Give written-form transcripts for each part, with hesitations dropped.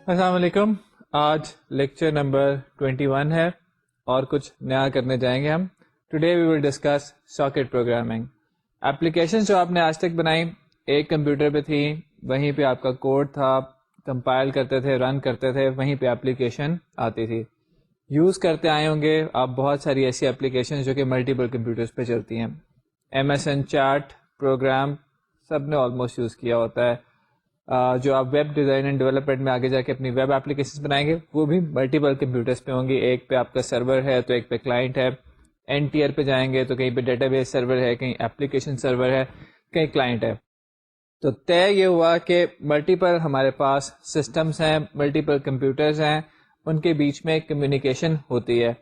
السلام علیکم. آج لیکچر نمبر 21 ہے اور کچھ نیا کرنے جائیں گے ہم. Today we will discuss socket programming. Application جو آپ نے آج تک بنائی ایک کمپیوٹر پہ تھی, وہیں پہ آپ کا کوڈ تھا, کمپائل کرتے تھے, رن کرتے تھے, وہیں پہ اپلیکیشن آتی تھی. یوز کرتے آئے ہوں گے آپ بہت ساری ایسی اپلیکیشن جو کہ ملٹیپل کمپیوٹرز پہ چلتی ہیں. MSN چیٹ پروگرام سب نے آلموسٹ یوز کیا ہوتا ہے. جو آپ ویب ڈیزائن اینڈ ڈیولپمنٹ میں آگے جا کے اپنی ویب اپلیکیشن بنائیں گے وہ بھی ملٹیپل کمپیوٹرز پہ ہوں گی. ایک پہ آپ کا سرور ہے تو ایک پہ کلائنٹ ہے. این ٹیئر پہ جائیں گے تو کہیں پہ ڈیٹا بیس سرور ہے, کہیں اپلیکیشن سرور ہے, کہیں کلائنٹ ہے. تو طے یہ ہوا کہ ملٹیپل ہمارے پاس سسٹمز ہیں, ملٹیپل کمپیوٹرز ہیں, ان کے بیچ میں کمیونیکیشن ہوتی ہے.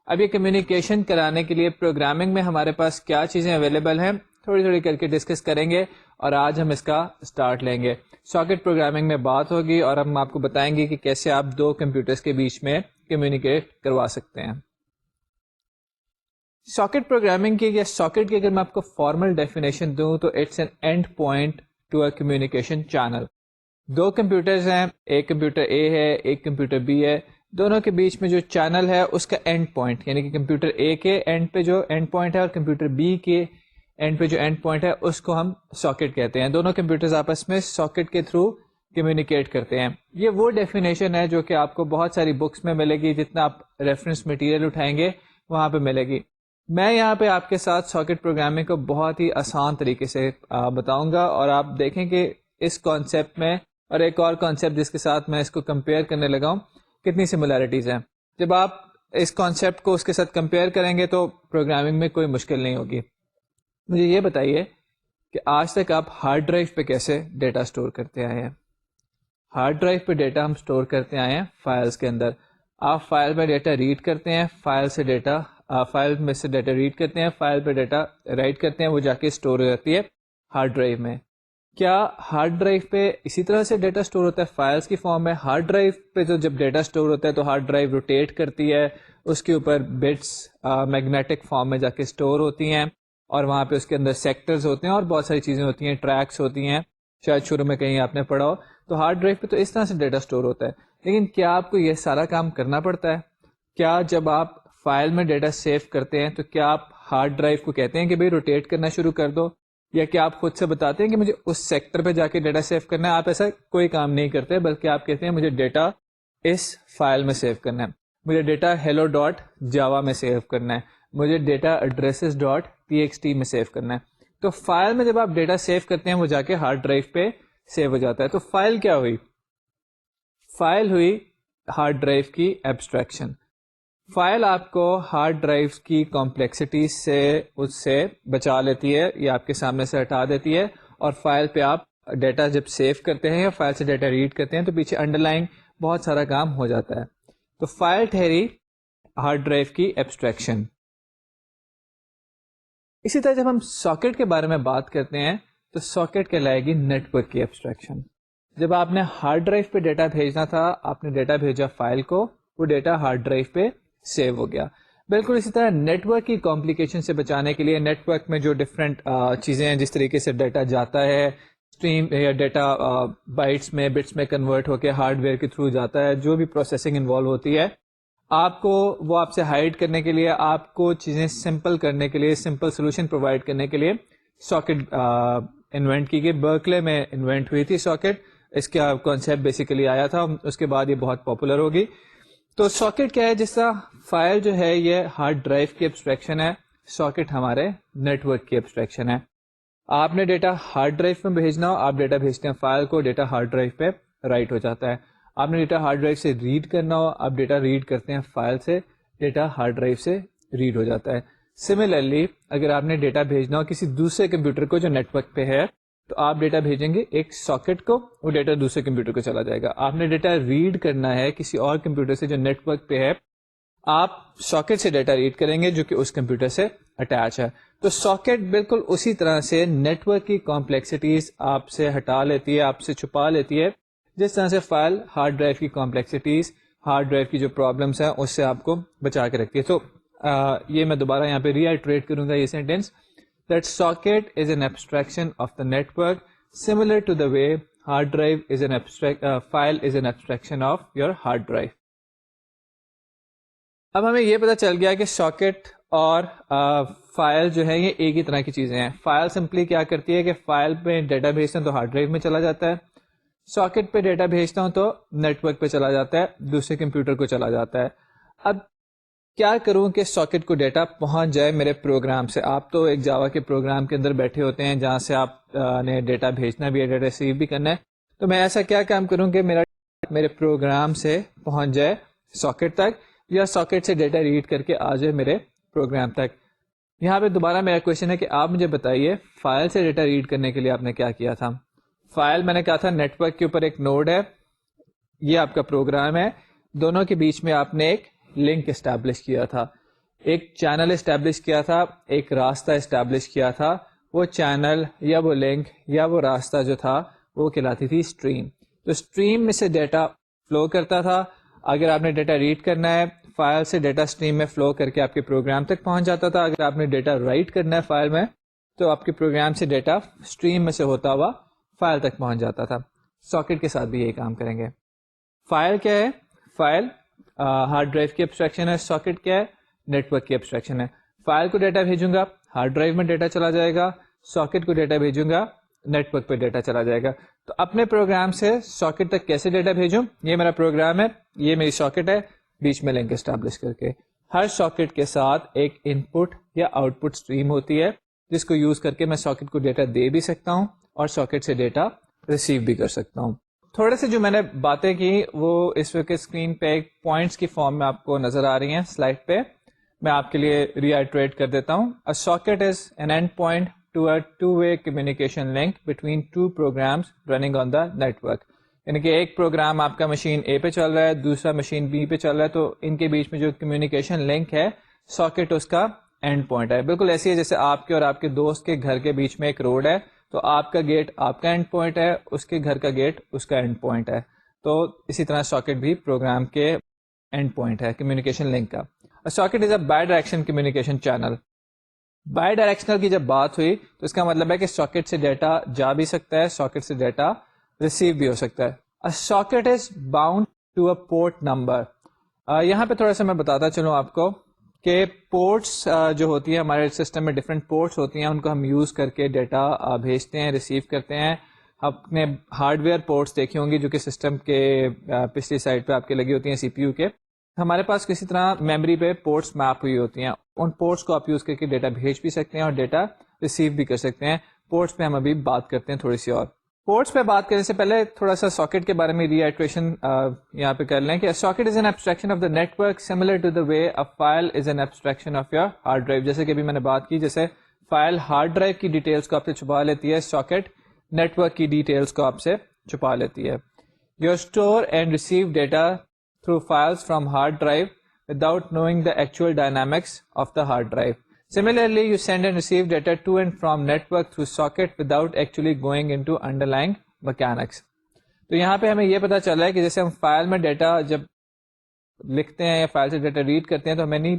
اب یہ کمیونیکیشن کرانے کے لیے پروگرامنگ میں ہمارے پاس کیا چیزیں اویلیبل ہیں تھوڑی تھوڑی کر کے ڈسکس کریں گے, اور آج ہم اس کا اسٹارٹ لیں گے. ساکٹ پروگرامنگ میں بات ہوگی اور ہم آپ کو بتائیں گے کہ کیسے آپ دو کمپیوٹرز کے بیچ میں کمیونیکیٹ کروا سکتے ہیں. ساکٹ پروگرامنگ کی یا ساکٹ کی اگر میں آپ کو فارمل ڈیفینیشن دوں تو it's an end point to a communication channel. دو کمپیوٹرز ہیں, ایک کمپیوٹر اے ہے, ایک کمپیوٹر بی ہے. دونوں کے بیچ میں جو چینل ہے اس کا اینڈ پوائنٹ, یعنی کہ کمپیوٹر اے کے اینڈ پہ جو اینڈ پوائنٹ ہے اور کمپیوٹر بی کے اینڈ پہ جو اینڈ پوائنٹ ہے اس کو ہم ساکٹ کہتے ہیں. دونوں کمپیوٹرز آپس میں ساکٹ کے تھرو کمیونیکیٹ کرتے ہیں. یہ وہ ڈیفینیشن ہے جو کہ آپ کو بہت ساری بکس میں ملے گی, جتنا آپ ریفرنس مٹیریل اٹھائیں گے وہاں پہ ملے گی. میں یہاں پہ آپ کے ساتھ ساکٹ پروگرامنگ کو بہت ہی آسان طریقے سے بتاؤں گا, اور آپ دیکھیں کہ اس کانسیپٹ میں اور ایک اور کانسیپٹ جس کے ساتھ میں اس کو کمپیئر کرنے لگا ہوں کتنی سملیرٹیز ہیں. جب آپ اس کانسیپٹ کو اس کے ساتھ کمپیئر کریں گے تو پروگرامنگ میں کوئی مشکل نہیں ہوگی. مجھے یہ بتائیے کہ آج تک آپ ہارڈ ڈرائیو پہ کیسے ڈیٹا سٹور کرتے آئے ہیں؟ ہارڈ ڈرائیو پہ ڈیٹا ہم سٹور کرتے آئے ہیں فائلز کے اندر. آپ فائل میں ڈیٹا ریڈ کرتے ہیں, فائل میں سے ڈیٹا ریڈ کرتے ہیں, فائل پہ ڈیٹا رائٹ کرتے ہیں, وہ جا کے سٹور ہو جاتی ہے ہارڈ ڈرائیو میں. کیا ہارڈ ڈرائیو پہ اسی طرح سے ڈیٹا سٹور ہوتا ہے فائلز کی فارم میں؟ ہارڈ ڈرائیو پہ تو جب ڈیٹا سٹور ہوتا ہے تو ہارڈ ڈرائیو روٹیٹ کرتی ہے, اس کے اوپر بٹس میگنیٹک فارم میں جا کے سٹور ہوتی ہیں, اور وہاں پہ اس کے اندر سیکٹرز ہوتے ہیں اور بہت ساری چیزیں ہوتی ہیں, ٹریکس ہوتی ہیں, شاید شروع میں کہیں آپ نے پڑھا ہو. تو ہارڈ ڈرائیو پہ تو اس طرح سے ڈیٹا سٹور ہوتا ہے. لیکن کیا آپ کو یہ سارا کام کرنا پڑتا ہے؟ کیا جب آپ فائل میں ڈیٹا سیو کرتے ہیں تو کیا آپ ہارڈ ڈرائیو کو کہتے ہیں کہ بھئی روٹیٹ کرنا شروع کر دو, یا کیا آپ خود سے بتاتے ہیں کہ مجھے اس سیکٹر پہ جا کے ڈیٹا سیو کرنا ہے؟ آپ ایسا کوئی کام نہیں کرتے, بلکہ آپ کہتے ہیں مجھے ڈیٹا اس فائل میں سیو کرنا ہے, مجھے ڈیٹا hello ڈاٹ جاوا میں سیو کرنا ہے, مجھے ڈیٹا ایڈریسز ڈاٹ txt میں سیو کرنا ہے. تو فائل میں جب آپ ڈیٹا سیو کرتے ہیں وہ جا کے ہارڈ ڈرائیو پہ سیو ہو جاتا ہے. تو فائل کیا ہوئی؟ فائل ہوئی ہارڈ ڈرائیو کی ایبسٹریکشن. فائل آپ کو ہارڈ ڈرائیو کی کمپلیکسٹی سے اس سے بچا لیتی ہے یا آپ کے سامنے سے ہٹا دیتی ہے, اور فائل پہ آپ ڈیٹا جب سیو کرتے ہیں یا فائل سے ڈیٹا ریڈ کرتے ہیں تو پیچھے انڈر لائن بہت سارا کام ہو جاتا ہے. تو فائل ٹھہری ہارڈ ڈرائیو کی ایبسٹریکشن. اسی طرح جب ہم ساکٹ کے بارے میں بات کرتے ہیں تو ساکٹ کہلائے گی نیٹ ورک کی ایبسٹریکشن. جب آپ نے ہارڈ ڈرائیو پہ ڈیٹا بھیجنا تھا, آپ نے ڈیٹا بھیجا فائل کو, وہ ڈیٹا ہارڈ ڈرائیو پہ سیو ہو گیا. بالکل اسی طرح نیٹ ورک کی کمپلیکیشن سے بچانے کے لیے نیٹ ورک میں جو ڈفرینٹ چیزیں ہیں, جس طریقے سے ڈیٹا جاتا ہے اسٹریم یا ڈیٹا بائٹس میں بٹس میں کنورٹ ہو کے ہارڈ ویئر کے تھرو جاتا ہے, جو بھی پروسیسنگ انوالو ہوتی ہے, آپ کو وہ آپ سے ہائڈ کرنے کے لیے, آپ کو چیزیں سمپل کرنے کے لیے, سمپل سولوشن پرووائڈ کرنے کے لیے ساکٹ انوینٹ کی گئی. برکلے میں انوینٹ ہوئی تھی ساکٹ, اس کا کانسیپٹ بیسیکلی آیا تھا, اس کے بعد یہ بہت پاپولر ہوگی. تو ساکٹ کیا ہے؟ جس طرح فائل جو ہے یہ ہارڈ ڈرائیو کی ایبسٹریکشن ہے, ساکٹ ہمارے نیٹ ورک کی ایبسٹریکشن ہے. آپ نے ڈیٹا ہارڈ ڈرائیو میں بھیجنا ہو, آپ ڈیٹا بھیجتے ہیں فائل کو, ڈیٹا ہارڈ ڈرائیو پہ رائٹ ہو جاتا ہے. آپ نے ڈیٹا ہارڈ ڈرائیو سے ریڈ کرنا ہو, آپ ڈیٹا ریڈ کرتے ہیں فائل سے, ڈیٹا ہارڈ ڈرائیو سے ریڈ ہو جاتا ہے. سملرلی اگر آپ نے ڈیٹا بھیجنا ہو کسی دوسرے کمپیوٹر کو جو نیٹ ورک پہ ہے, تو آپ ڈیٹا بھیجیں گے ایک ساکٹ کو, وہ ڈیٹا دوسرے کمپیوٹر کو چلا جائے گا. آپ نے ڈیٹا ریڈ کرنا ہے کسی اور کمپیوٹر سے جو نیٹ ورک پہ ہے, آپ ساکٹ سے ڈیٹا ریڈ کریں گے جو کہ اس کمپیوٹر سے اٹیچ ہے. تو ساکٹ بالکل اسی طرح سے نیٹ ورک کی کمپلیکسٹیز آپ سے ہٹا لیتی ہے, آپ سے چھپا لیتی ہے, جس طرح سے فائل ہارڈ ڈرائیو کی کمپلیکسٹیز, ہارڈ ڈرائیو کی جو پرابلمس ہیں اس سے آپ کو بچا کے رکھتی ہے. تو یہ میں دوبارہ یہاں پہ ری آئٹریٹ کروں گا یہ sentence, that socket is an abstraction of the network similar to the way hard drive is an file is an abstraction of your hard drive. اب ہمیں یہ پتہ چل گیا کہ ساکٹ اور فائل جو ہے یہ ایک ہی طرح کی چیزیں ہیں. فائل سمپلی کیا کرتی ہے کہ فائل پہ ڈیٹا بھیجتے ہیں تو ہارڈ ڈرائیو میں چلا جاتا ہے, ساکٹ پہ ڈیٹا بھیجتا ہوں تو نیٹ ورک پہ چلا جاتا ہے, دوسرے کمپیوٹر کو چلا جاتا ہے. اب کیا کروں کہ ساکٹ کو ڈیٹا پہنچ جائے میرے پروگرام سے. آپ تو ایک جاوا کے پروگرام کے اندر بیٹھے ہوتے ہیں جہاں سے آپ نے ڈیٹا بھیجنا بھی ہے, ڈیٹا ریسیو بھی کرنا ہے. تو میں ایسا کیا کام کروں کہ میرے پروگرام سے پہنچ جائے ساکٹ تک, یا ساکٹ سے ڈیٹا ریڈ کر کے آ جائے میرے پروگرام تک. یہاں پہ دوبارہ میرا کوشچن ہے کہ آپ مجھے بتائیے فائل سے ڈیٹا ریڈ کرنے کے لیے آپ نے کیا کیا تھا. فائل میں نے کہا تھا نیٹ ورک کے اوپر ایک نوڈ ہے, یہ آپ کا پروگرام ہے, دونوں کے بیچ میں آپ نے ایک لنک اسٹیبلش کیا تھا, ایک چینل اسٹیبلش کیا تھا, ایک راستہ اسٹیبلش کیا تھا. وہ چینل یا وہ لنک یا وہ راستہ جو تھا وہ کہلاتی تھی اسٹریم. تو اسٹریم میں سے ڈیٹا فلو کرتا تھا. اگر آپ نے ڈیٹا ریڈ کرنا ہے فائل سے, ڈیٹا اسٹریم میں فلو کر کے آپ کے پروگرام تک پہنچ جاتا تھا. اگر آپ نے ڈیٹا رائٹ کرنا ہے فائل میں تو آپ کے پروگرام سے ڈیٹا اسٹریم میں سے ہوتا ہوا فائل تک پہنچ جاتا تھا. ساکٹ کے ساتھ بھی یہی کام کریں گے. فائل کیا ہے؟ فائل ہارڈ ڈرائیو کی ایبسٹریکشن ہے. ساکٹ کیا ہے؟ نیٹ ورک کی ایبسٹریکشن ہے. فائل کو ڈیٹا بھیجوں گا ہارڈ ڈرائیو میں ڈیٹا چلا جائے گا, ساکٹ کو ڈیٹا بھیجوں گا نیٹ ورک پہ ڈیٹا چلا جائے گا. تو اپنے پروگرام سے ساکٹ تک کیسے ڈیٹا بھیجوں؟ یہ میرا پروگرام ہے, یہ میری ساکٹ ہے, بیچ میں لنک اسٹیبلش کر کے. ہر ساکٹ کے ساتھ ایک ان پٹ یا آؤٹ پٹ اسٹریم ہوتی ہے جس کو یوز کر کے میں ساکٹ کو ڈیٹا دے بھی سکتا ہوں اور ساکٹ سے ڈیٹا ریسیو بھی کر سکتا ہوں. تھوڑے سے جو میں نے باتیں کی وہ اس وقت اسکرین پہ ایک پوائنٹس کی فارم میں آپ کو نظر آ رہی ہیں سلائڈ پہ. میں آپ کے لیے ری آئٹریٹ کر دیتا ہوں. A socket is an end point to a two-way communication link between two programs running on the network. یعنی کہ ایک پروگرام آپ کا مشین اے پہ چل رہا ہے, دوسرا مشین بی پہ چل رہا ہے, تو ان کے بیچ میں جو کمیونیکیشن لنک ہے ساکٹ اس کا اینڈ پوائنٹ ہے. بالکل ایسی ہے جیسے آپ کے اور آپ کے دوست کے گھر کے بیچ میں ایک روڈ ہے, تو آپ کا گیٹ آپ کا اینڈ پوائنٹ ہے, اس کے گھر کا گیٹ اس کا اینڈ پوائنٹ ہے. تو اسی طرح ساکٹ بھی پروگرام کے اینڈ پوائنٹ ہے کمیونیکیشن لنک کا. Socket is a by direction communication channel. By directional کی جب بات ہوئی تو اس کا مطلب ہے کہ ساکٹ سے ڈیٹا جا بھی سکتا ہے, ساکٹ سے ڈیٹا ریسیو بھی ہو سکتا ہے. Socket is bound to a port number. یہاں پہ تھوڑا سا میں بتاتا چلوں آپ کو کہ پورٹس جو ہوتی ہیں ہمارے سسٹم میں, ڈفرینٹ پورٹس ہوتی ہیں, ان کو ہم یوز کر کے ڈیٹا بھیجتے ہیں, ریسیو کرتے ہیں. اپنے ہارڈ ویئر پورٹس دیکھی ہوں گی جو کہ سسٹم کے پچھلی سائڈ پہ آپ کے لگی ہوتی ہیں سی پی یو کے. ہمارے پاس کسی طرح میموری پہ پورٹس میپ ہوئی ہوتی ہیں, ان پورٹس کو آپ یوز کر کے ڈیٹا بھیج بھی سکتے ہیں اور ڈیٹا ریسیو بھی کر سکتے ہیں. پورٹس پہ ہم ابھی بات کرتے ہیں تھوڑی سی. اور پورٹس پہ بات کرنے سے پہلے تھوڑا سا ساکٹ کے بارے میں ری آئٹریشن یہاں پہ کر لیں کہ socket is an abstraction of the network similar to the way a file is an abstraction of your hard drive. جیسے کہ ابھی میں نے بات کی, جیسے فائل ہارڈ ڈرائیو کی ڈیٹیلس کو آپ سے چھپا لیتی ہے, ساکٹ نیٹ ورک کی ڈیٹیلس کو آپ سے چھپا لیتی ہے. Your store and receive data through files from hard drive without knowing the actual dynamics of the hard drive. Similarly, you send and receive data to and from network through socket without actually going into underlying mechanics. تو یہاں پہ ہمیں یہ پتا چلا ہے کہ جیسے ہم فائل میں ڈیٹا جب لکھتے ہیں یا فائل سے ڈیٹا ریڈ کرتے ہیں تو ہمیں نہیں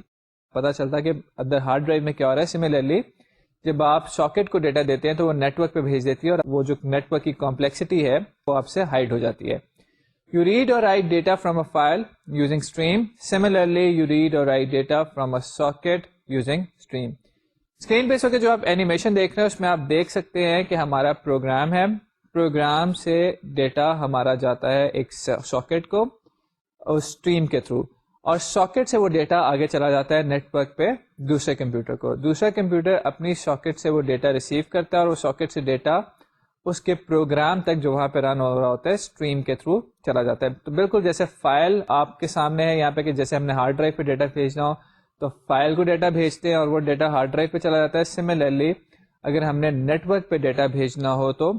پتا چلتا کہ ادر ہارڈ ڈرائیو میں کیا ہو رہا ہے. سملرلی جب آپ ساکٹ کو ڈیٹا دیتے ہیں تو وہ نیٹ ورک پہ بھیج دیتی ہے اور وہ جو نیٹ ورک کی کمپلیکسٹی ہے وہ آپ سے ہائڈ ہو جاتی ہے. You read or write data from a file using stream. Similarly, you read or write data from a socket using stream. Screen پہ اس وقت جو آپ اینیمیشن دیکھ رہے ہیں اس میں آپ دیکھ سکتے ہیں کہ ہمارا پروگرام ہے, پروگرام سے ڈیٹا ہمارا جاتا ہے ایک ساکٹ کو اسٹریم کے تھرو, اور ساکٹ سے وہ ڈیٹا آگے چلا جاتا ہے نیٹ ورک پہ دوسرے کمپیوٹر کو. دوسرا کمپیوٹر اپنی ساکٹ سے وہ ڈیٹا ریسیو کرتا ہے اور وہ ساکٹ سے ڈیٹا اس کے پروگرام تک جو وہاں پہ رن ہو رہا ہوتا ہے اسٹریم کے تھرو چلا جاتا ہے. تو بالکل جیسے فائل آپ کے سامنے ہے یہاں پہ کہ جیسے ہم نے ہارڈ ڈرائیو پہ ڈیٹا بھیجنا ہو تو فائل کو ڈیٹا بھیجتے ہیں اور وہ ڈیٹا ہارڈ ڈرائیو پہ چلا جاتا ہے. سملرلی اگر ہم نے نیٹ ورک پہ ڈیٹا بھیجنا ہو تو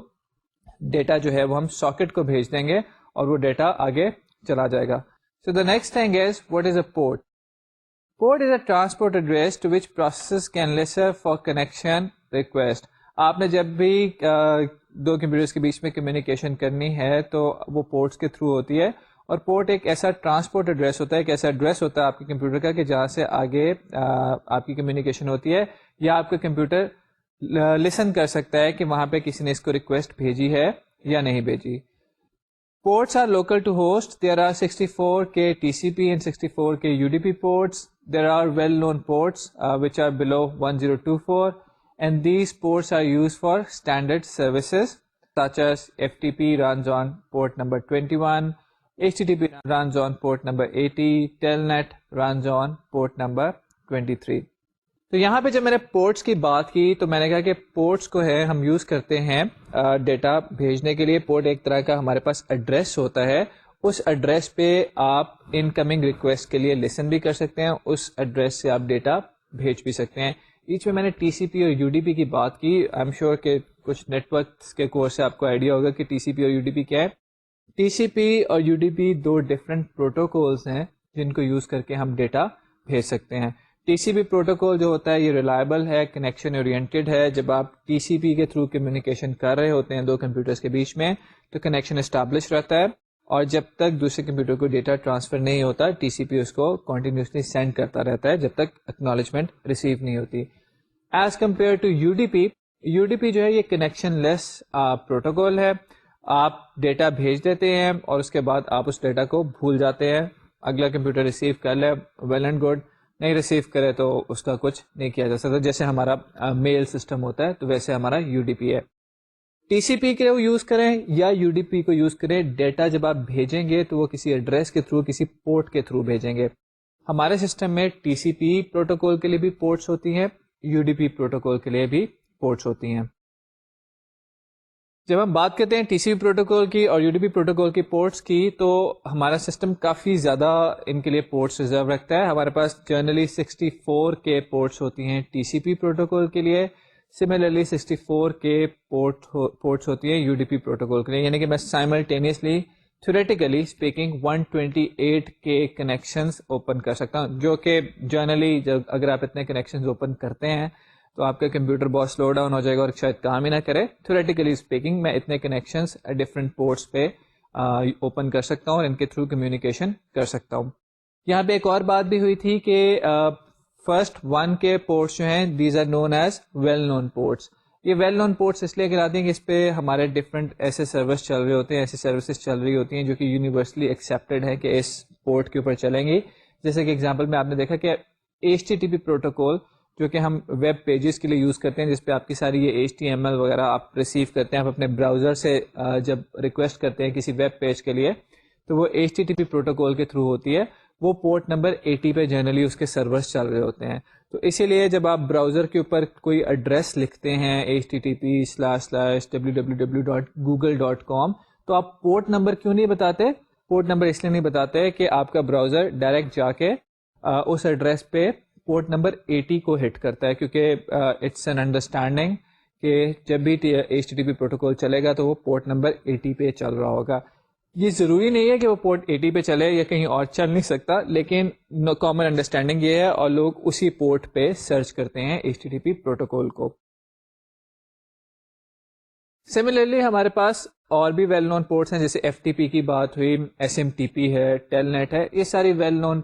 ڈیٹا جو ہے وہ ہم ساکٹ کو بھیج دیں گے اور وہ ڈیٹا آگے چلا جائے گا. So the next thing is what is a port. Port is a transport address to which processes can listen for connection request. آپ نے جب بھی دو کمپیوٹرز کے بیچ میں کمیونیکیشن کرنی ہے تو وہ پورٹس کے تھرو ہوتی ہے, اور پورٹ ایک ایسا ٹرانسپورٹ ایڈریس ہوتا ہے, ایک ایسا ایڈریس ہوتا ہے آپ کے کمپیوٹر کا کہ جہاں سے آگے آپ کی کمیونیکیشن ہوتی ہے, یا آپ کا کمپیوٹر لسن کر سکتا ہے کہ وہاں پہ کسی نے اس کو ریکویسٹ بھیجی ہے یا نہیں بھیجی. Ports are local to host. There are 64K TCP and 64K UDP ports. There are well-known ports which are below 1024, and these ports are used for standard services such as FTP runs on port number 21, HTTP runs on port number 80, Telnet runs on port number 23. تو یہاں پہ جب میں نے ports کی بات کی تو میں نے کہا کہ پورٹس کو ہے ہم یوز کرتے ہیں ڈیٹا بھیجنے کے لیے. پورٹ ایک طرح کا ہمارے پاس ایڈریس ہوتا ہے, اس ایڈریس پہ آپ ان کمنگ ریکویسٹ کے لیے لسن بھی کر سکتے ہیں, اس ایڈریس سے آپ ڈیٹا بھیج بھی سکتے ہیں. بیچ میں نے ٹی سی پی اور یو ڈی پی کی بات کی. آئی ایم شیور کہ کچھ نیٹ ورکس کے کورس سے آپ کو آئیڈیا ہوگا کہ ٹی سی پی اور یو ڈی پی کیا ہے. ٹی سی پی اور you D P do different protocols ہیں جن کو یوز کر کے ہم ڈیٹا بھیج سکتے ہیں. ٹی سی پی پروٹوکول جو ہوتا ہے یہ ریلائبل ہے, کنیکشن اورینٹیڈ ہے. جب آپ ٹی سی پی کے تھرو کمیونیکیشن کر رہے ہوتے ہیں دو کمپیوٹرز کے بیچ میں تو کنیکشن اسٹیبلش رہتا ہے, اور جب تک دوسرے کمپیوٹر کو ڈیٹا ٹرانسفر نہیں ہوتا ٹی سی پی اس کو کنٹینیوسلی سینڈ کرتا رہتا ہے جب تک اکنالجمنٹ ریسیو نہیں ہوتی. As compare to U D P, U D P جو ہے یہ کنیکشن لیس پروٹوکول ہے. آپ ڈیٹا بھیج دیتے ہیں اور اس کے بعد آپ اس ڈیٹا کو بھول جاتے ہیں. اگلا کمپیوٹر ریسیو کر لے ویل اینڈ گڈ, نہیں ریسیو کرے تو اس کا کچھ نہیں کیا جا سکتا. جیسے ہمارا میل سسٹم ہوتا ہے تو ویسے ہمارا یو ڈی پی ہے. ٹی سی پی کو یوز کریں یا یو ڈی پی کو یوز کریں, ڈیٹا جب آپ بھیجیں گے تو وہ کسی ایڈریس کے تھرو, کسی پورٹ کے تھرو بھیجیں گے. ہمارے سسٹم میں ٹی سی پی پروٹوکول کے لیے بھی پورٹس ہوتی ہیں, یو ڈی پی پروٹوکول کے لیے بھی پورٹس ہوتی ہیں. جب ہم بات کرتے ہیں ٹی سی پی پروٹوکول کی اور یو ڈی پی پروٹوکول کی پورٹس کی تو ہمارا سسٹم کافی زیادہ ان کے لیے پورٹس ریزرو رکھتا ہے. ہمارے پاس جنرلی 64 کے پورٹس ہوتی ہیں ٹی سی پی پروٹوکول کے لیے, سملرلی 64 کے پورٹس ہوتی ہیں یو ڈی پی پروٹوکول کے لیے. یعنی کہ میں سائملٹینیسلی تھیوریٹیکلی اسپیکنگ 128 کے کنیکشنز اوپن کر سکتا ہوں, جو کہ جنرلی اگر آپ اتنے کنیکشنز اوپن کرتے ہیں تو آپ کا کمپیوٹر بہت سلو ڈاؤن ہو جائے گا اور شاید کام ہی نہ کرے. تھیوریٹیکلی اسپیکنگ میں اتنے کنیکشنز ڈفرینٹ پورٹس پہ اوپن کر سکتا ہوں اور ان کے تھرو کمیونیکیشن کر سکتا ہوں. یہاں پہ ایک اور بات بھی ہوئی تھی کہ فرسٹ 1 کے پورٹس جو ہیں these are known as well known ports. یہ ویل نون پورٹس اس لیے کہلاتے ہیں کہ اس پہ ہمارے ڈفرینٹ ایسے سروس چل رہے ہوتے ہیں, ایسی سروسز چل رہی ہوتی ہیں جو کہ یونیورسلی ایکسیپٹیڈ ہے کہ اس پورٹ کے اوپر چلیں گی. جیسے کہ ایگزامپل میں آپ نے دیکھا کہ H T T P protocol جو کہ ہم ویب پیجز کے لیے یوز کرتے ہیں, جس پہ آپ کی ساری یہ ایچ ٹی ایم ایل وغیرہ آپ ریسیو کرتے ہیں. آپ اپنے براؤزر سے جب ریکویسٹ کرتے ہیں کسی ویب پیج کے لیے تو وہ H T T P protocol کے تھرو ہوتی ہے. وہ پورٹ نمبر 80 پہ جنرلی اس کے سرورز چل رہے ہوتے ہیں. تو اسی لیے جب آپ براؤزر کے اوپر کوئی ایڈریس لکھتے ہیں http://www.google.com تو آپ پورٹ نمبر کیوں نہیں بتاتے؟ پورٹ نمبر اس لیے نہیں بتاتے کہ آپ کا براؤزر ڈائریکٹ جا کے اس ایڈریس پہ پورٹ نمبر 80 کو ہٹ کرتا ہے, کیونکہ اٹس این انڈرسٹینڈنگ کہ جب بھی H T T P protocol چلے گا تو وہ پورٹ نمبر 80 پہ چل رہا ہوگا. یہ ضروری نہیں ہے کہ وہ پورٹ 80 پہ چلے یا کہیں اور چل نہیں سکتا, لیکن کامن انڈرسٹینڈنگ یہ ہے اور لوگ اسی پورٹ پہ سرچ کرتے ہیں H T T P protocol کو. سملرلی ہمارے پاس اور بھی ویل نون پورٹس ہیں, جیسے ایف ٹی پی کی بات ہوئی, ایس ایم ٹی پی ہے, ٹیل نیٹ ہے. یہ ساری ویل نون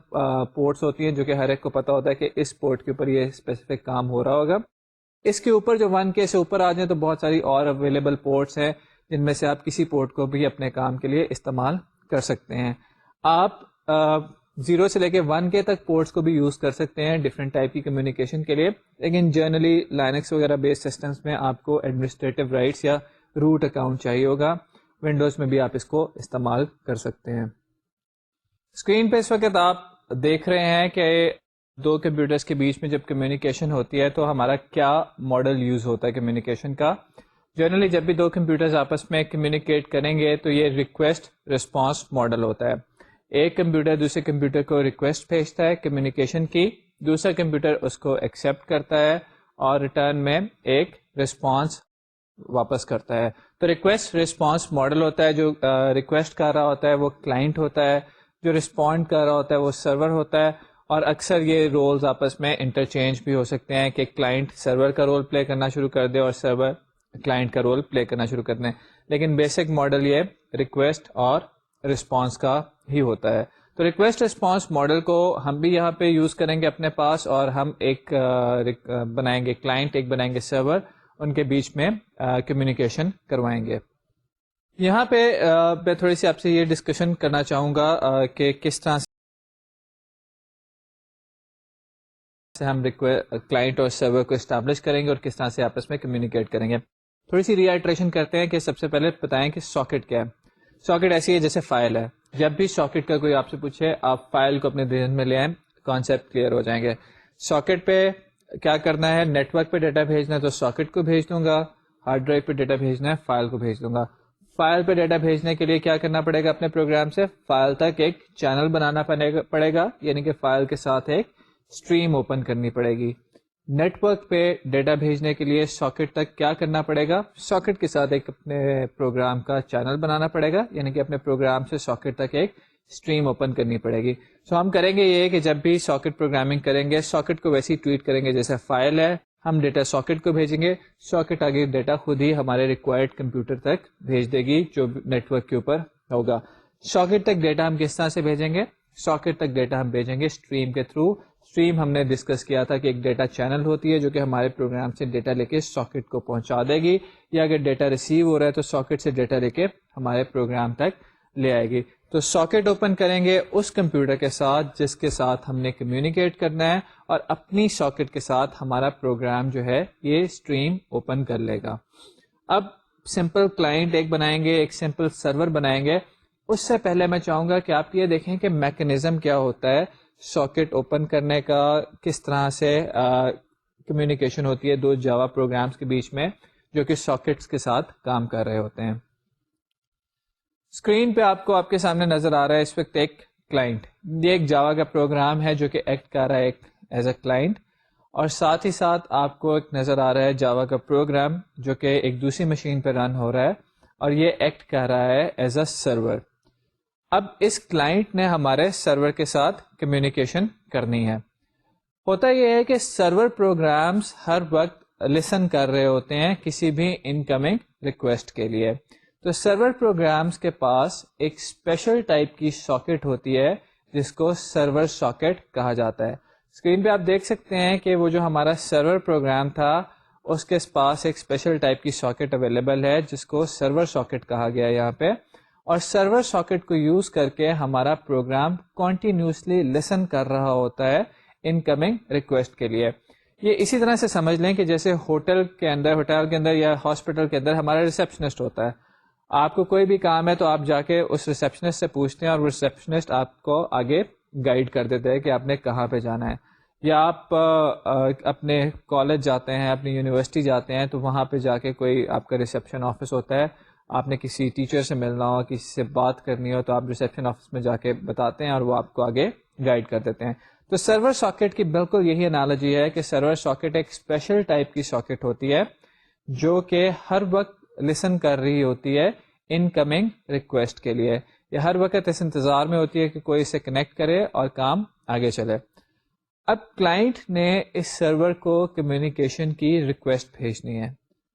پورٹس ہوتی ہیں جو کہ ہر ایک کو پتا ہوتا ہے کہ اس پورٹ کے اوپر یہ اسپیسیفک کام ہو رہا ہوگا. اس کے اوپر جو 1K سے اوپر آ جائیں تو بہت ساری اور اویلیبل پورٹس ہیں جن میں سے آپ کسی پورٹ کو بھی اپنے کام کے لیے استعمال کر سکتے ہیں. آپ 0 سے لے کے 1K تک پورٹس کو بھی یوز کر سکتے ہیں ڈفرینٹ ٹائپ کی کمیونیکیشن کے لیے, لیکن جنرلی لائنکس وغیرہ بیس سسٹمس میں آپ کو ایڈمنسٹریٹو رائٹس یا روٹ اکاؤنٹ چاہیے ہوگا. ونڈوز میں بھی آپ اس کو استعمال کر سکتے ہیں. اسکرین پہ اس وقت آپ دیکھ رہے ہیں کہ دو کمپیوٹرز کے بیچ میں جب کمیونیکیشن ہوتی ہے تو ہمارا کیا ماڈل یوز ہوتا ہے کمیونیکیشن کا. جنرلی جب بھی دو کمپیوٹرز آپس میں کمیونیکیٹ کریں گے تو یہ ریکویسٹ رسپانس ماڈل ہوتا ہے. ایک کمپیوٹر دوسرے کمپیوٹر کو ریکویسٹ بھیجتا ہے کمیونیکیشن کی, دوسرا کمپیوٹر اس کو ایکسیپٹ کرتا ہے اور ریٹرن میں ایک رسپانس واپس کرتا ہے. تو ریکویسٹ رسپانس ماڈل ہوتا ہے. جو ریکویسٹ کر رہا ہوتا ہے وہ کلائنٹ ہوتا ہے, جو رسپونڈ کر رہا ہوتا ہے وہ سرور ہوتا ہے, اور اکثر یہ رولز آپس میں انٹرچینج بھی ہو سکتے ہیں کہ کلائنٹ سرور کا رول پلے کرنا شروع کر دے اور سرور کلائنٹ کا رول پلے کرنا شروع کر دیں. لیکن بیسک ماڈل یہ ریکویسٹ اور رسپانس کا ہی ہوتا ہے. تو ریکویسٹ رسپانس ماڈل کو ہم بھی یہاں پہ یوز کریں گے اپنے پاس, اور ہم ایک بنائیں گے کلائنٹ, ایک بنائیں گے سرور, ان کے بیچ میں کمیونیکیشن کروائیں گے. یہاں پہ میں تھوڑی سی آپ سے یہ ڈسکشن کرنا چاہوں گا کہ کس طرح سے ہم کلائنٹ اور سرور کو اسٹیبلش کریں گے اور کس طرح سے آپس میں کمیونیکیٹ کریں گے. تھوڑی سی ری آئٹریشن کرتے ہیں کہ سب سے پہلے بتائیں کہ ساکٹ کیا ہے. ساکٹ ایسی ہے جیسے فائل ہے. جب بھی ساکٹ کا کوئی آپ سے پوچھے آپ فائل کو اپنے ذہن میں لے آئیں, کانسیپٹ کلیئر ہو جائیں گے. ساکٹ پہ کیا کرنا ہے, نیٹ ورک پہ ڈیٹا بھیجنا ہے تو ساکٹ کو بھیج دوں گا, ہارڈ ڈرائیو پہ ڈیٹا بھیجنا ہے فائل کو بھیج دوں گا. فائل پہ ڈیٹا بھیجنے کے لیے کیا کرنا پڑے گا, اپنے پروگرام سے فائل تک ایک چینل بنانا پڑے گا, یعنی کہ فائل کے ساتھ ایک اسٹریم اوپن کرنی پڑے گی. نیٹ ورک پہ ڈیٹا بھیجنے کے لیے ساکٹ تک کیا کرنا پڑے گا, ساکٹ کے ساتھ ایک اپنے پروگرام کا چینل بنانا پڑے گا, یعنی کہ اپنے پروگرام سے ساکٹ تک ایک اسٹریم اوپن کرنی پڑے گی. سو ہم کریں گے یہ کہ جب بھی ساکٹ پروگرامنگ کریں گے ساکٹ کو ویسے ہی ٹریٹ کریں گے جیسے فائل ہے, ہم ڈیٹا ساکٹ کو بھیجیں گے, ساکٹ آگے ڈیٹا خود ہی ہمارے ریکوائرڈ کمپیوٹر تک بھیج دے گی جو نیٹ ورک کے اوپر ہوگا. ساکٹ تک ڈیٹا ہم کس طرح سے بھیجیں گے, ساکٹ تک ڈیٹا ہم بھیجیں گے اسٹریم کے تھرو. اسٹریم ہم نے ڈسکس کیا تھا کہ ایک ڈیٹا چینل ہوتی ہے جو کہ ہمارے پروگرام سے ڈیٹا لے کے ساکٹ کو پہنچا دے گی, یا اگر ڈیٹا ریسیو ہو رہا ہے تو ساکٹ سے ڈیٹا لے کے ہمارے پروگرام تک لے آئے گی. تو ساکٹ اوپن کریں گے اس کمپیوٹر کے ساتھ جس کے ساتھ ہم نے کمیونیکیٹ کرنا ہے, اور اپنی ساکٹ کے ساتھ ہمارا پروگرام جو ہے یہ اسٹریم اوپن کر لے گا. اب سمپل کلائنٹ ایک بنائیں گے, ایک سمپل سرور بنائیں گے. اس سے پہلے میں چاہوں گا کہ آپ یہ دیکھیں کہ میکینزم کیا ہوتا ہے ساکٹ اوپن کرنے کا, کس طرح سے کمیونیکیشن ہوتی ہے دو جاوا پروگرامز کے بیچ میں جو کہ ساکٹس کے ساتھ کام کر رہے ہوتے ہیں. اسکرین پہ آپ کے سامنے نظر آ رہا ہے اس وقت ایک کلائنٹ. یہ ایک جاوا کا پروگرام ہے جو کہ ایکٹ کر رہا ہے ایک ایز اے کلائنٹ, اور ساتھ ہی ساتھ آپ کو ایک نظر آ رہا ہے جاوا کا پروگرام جو کہ ایک دوسری مشین پہ رن ہو رہا ہے, اور یہ ایکٹ کر رہا ہے ایز اے سرور. اب اس کلائنٹ نے ہمارے سرور کے ساتھ کمیونیکیشن کرنی ہے. ہوتا یہ ہے کہ سرور پروگرامز ہر وقت لسن کر رہے ہوتے ہیں کسی بھی انکمنگ ریکویسٹ کے لیے. تو سرور پروگرامز کے پاس ایک اسپیشل ٹائپ کی ساکٹ ہوتی ہے جس کو سرور ساکٹ کہا جاتا ہے. اسکرین پہ آپ دیکھ سکتے ہیں کہ وہ جو ہمارا سرور پروگرام تھا اس کے پاس ایک اسپیشل ٹائپ کی ساکٹ اویلیبل ہے جس کو سرور ساکٹ کہا گیا ہے یہاں پہ, اور سرور ساکٹ کو یوز کر کے ہمارا پروگرام کنٹینیوسلی لسن کر رہا ہوتا ہے انکمنگ ریکویسٹ کے لیے. یہ اسی طرح سے سمجھ لیں کہ جیسے ہوٹل کے اندر یا ہاسپٹل کے اندر ہمارا ریسیپشنسٹ ہوتا ہے. آپ کو کوئی بھی کام ہے تو آپ جا کے اس ریسیپشنسٹ سے پوچھتے ہیں اور وہ ریسیپشنسٹ آپ کو آگے گائیڈ کر دیتے ہیں کہ آپ نے کہاں پہ جانا ہے. یا آپ اپنے کالج جاتے ہیں, اپنی یونیورسٹی جاتے ہیں تو وہاں پہ جا کے کوئی آپ کا ریسیپشن آفس ہوتا ہے, آپ نے کسی ٹیچر سے ملنا ہو, کسی سے بات کرنی ہو تو آپ ریسیپشن آفس میں جا کے بتاتے ہیں اور وہ آپ کو آگے گائیڈ کر دیتے ہیں. تو سرور ساکٹ کی بالکل یہی انالوجی ہے کہ سرور ساکٹ ایک اسپیشل ٹائپ کی ساکٹ ہوتی ہے جو کہ ہر وقت لسن کر رہی ہوتی ہے انکمنگ ریکویسٹ کے لیے, یا ہر وقت اس انتظار میں ہوتی ہے کہ کوئی اسے کنیکٹ کرے اور کام آگے چلے. اب کلائنٹ نے اس سرور کو کمیونیکیشن کی ریکویسٹ بھیجنی ہے.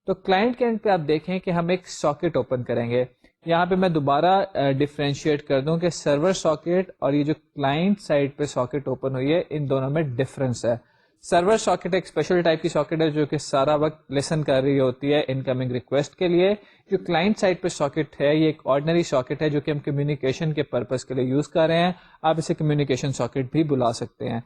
تو کلائنٹ کے اینڈ پہ آپ دیکھیں کہ ہم ایک ساکٹ اوپن کریں گے. یہاں پہ میں دوبارہ ڈفرینشیٹ کر دوں کہ سرور ساکٹ اور یہ جو کلائنٹ سائڈ پہ ساکٹ اوپن ہوئی ہے ان دونوں میں ڈفرنس ہے. سرور ساکٹ ایک اسپیشل ٹائپ کی ساکٹ ہے جو کہ سارا وقت لسن کر رہی ہوتی ہے انکمنگ ریکویسٹ کے لیے. جو کلائنٹ سائڈ پہ ساکٹ ہے یہ ایک آرڈنری ساکٹ ہے جو کہ ہم کمیونیکیشن کے پرپز کے لیے یوز کر رہے ہیں. آپ اسے کمیونیکیشن ساکٹ بھی بلا سکتے ہیں.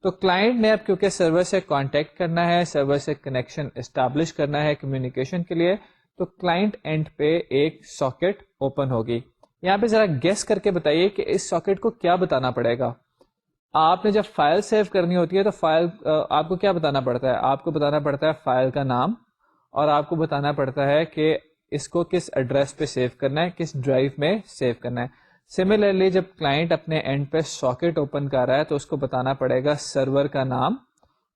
تو کلائنٹ نے اب کیونکہ سرور سے کانٹیکٹ کرنا ہے, سرور سے کنیکشن اسٹیبلش کرنا ہے کمیونیکیشن کے لیے, تو کلائنٹ اینڈ پہ ایک ساکٹ اوپن ہوگی. یہاں پہ ذرا گیس کر کے بتائیے کہ اس ساکٹ کو کیا بتانا پڑے گا. آپ نے جب فائل سیو کرنی ہوتی ہے تو فائل آپ کو کیا بتانا پڑتا ہے, آپ کو بتانا پڑتا ہے فائل کا نام, اور آپ کو بتانا پڑتا ہے کہ اس کو کس ایڈریس پہ سیو کرنا ہے, کس ڈرائیو میں سیو کرنا ہے. سملرلی جب کلائنٹ اپنے اینڈ پہ ساکٹ اوپن کر رہا ہے تو اس کو بتانا پڑے گا سرور کا نام,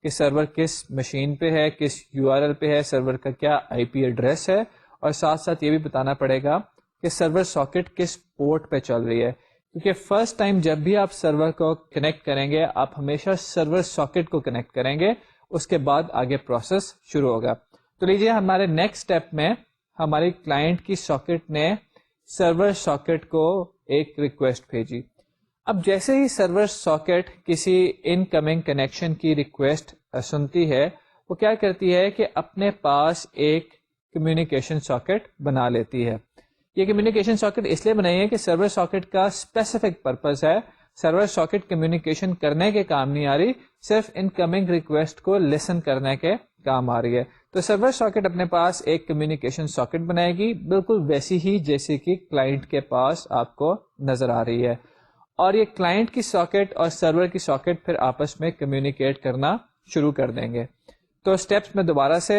کہ سرور کس مشین پہ ہے, کس URL پہ ہے, سرور کا کیا IP ایڈریس ہے, اور ساتھ ساتھ یہ بھی بتانا پڑے گا کہ سرور ساکٹ کس پورٹ پہ چل رہی ہے. کیونکہ فرسٹ ٹائم جب بھی آپ سرور کو کنیکٹ کریں گے آپ ہمیشہ سرور ساکٹ کو کنیکٹ کریں گے, اس کے بعد آگے پروسیس شروع ہوگا. تو لیجیے ہمارے نیکسٹ اسٹیپ میں ہماری کلائنٹ کی ساکٹ نے سرور ساکٹ کو ایک ریکویسٹ بھیجی. اب جیسے ہی سرور ساکٹ کسی انکمنگ کنیکشن کی ریکویسٹ سنتی ہے وہ کیا کرتی ہے کہ اپنے پاس ایک کمیونیکیشن ساکٹ بنا لیتی ہے. یہ کمیونیکیشن ساکٹ اس لیے بنائی ہے کہ سرور ساکٹ کا اسپیسیفک پرپز ہے. سرور ساکٹ کمیونیکیشن کرنے کے کام نہیں آ رہی, صرف انکمنگ ریکویسٹ کو لسن کرنے کے کام آ رہی ہے. تو سرور ساکٹ اپنے پاس ایک کمیونیکیشن ساکٹ بنائے گی, بالکل ویسی ہی جیسے کہ کلائنٹ کے پاس آپ کو نظر آ رہی ہے. اور یہ کلائنٹ کی ساکٹ اور سرور کی ساکٹ پھر آپس میں کمیونیکیٹ کرنا شروع کر دیں گے. تو سٹیپس میں دوبارہ سے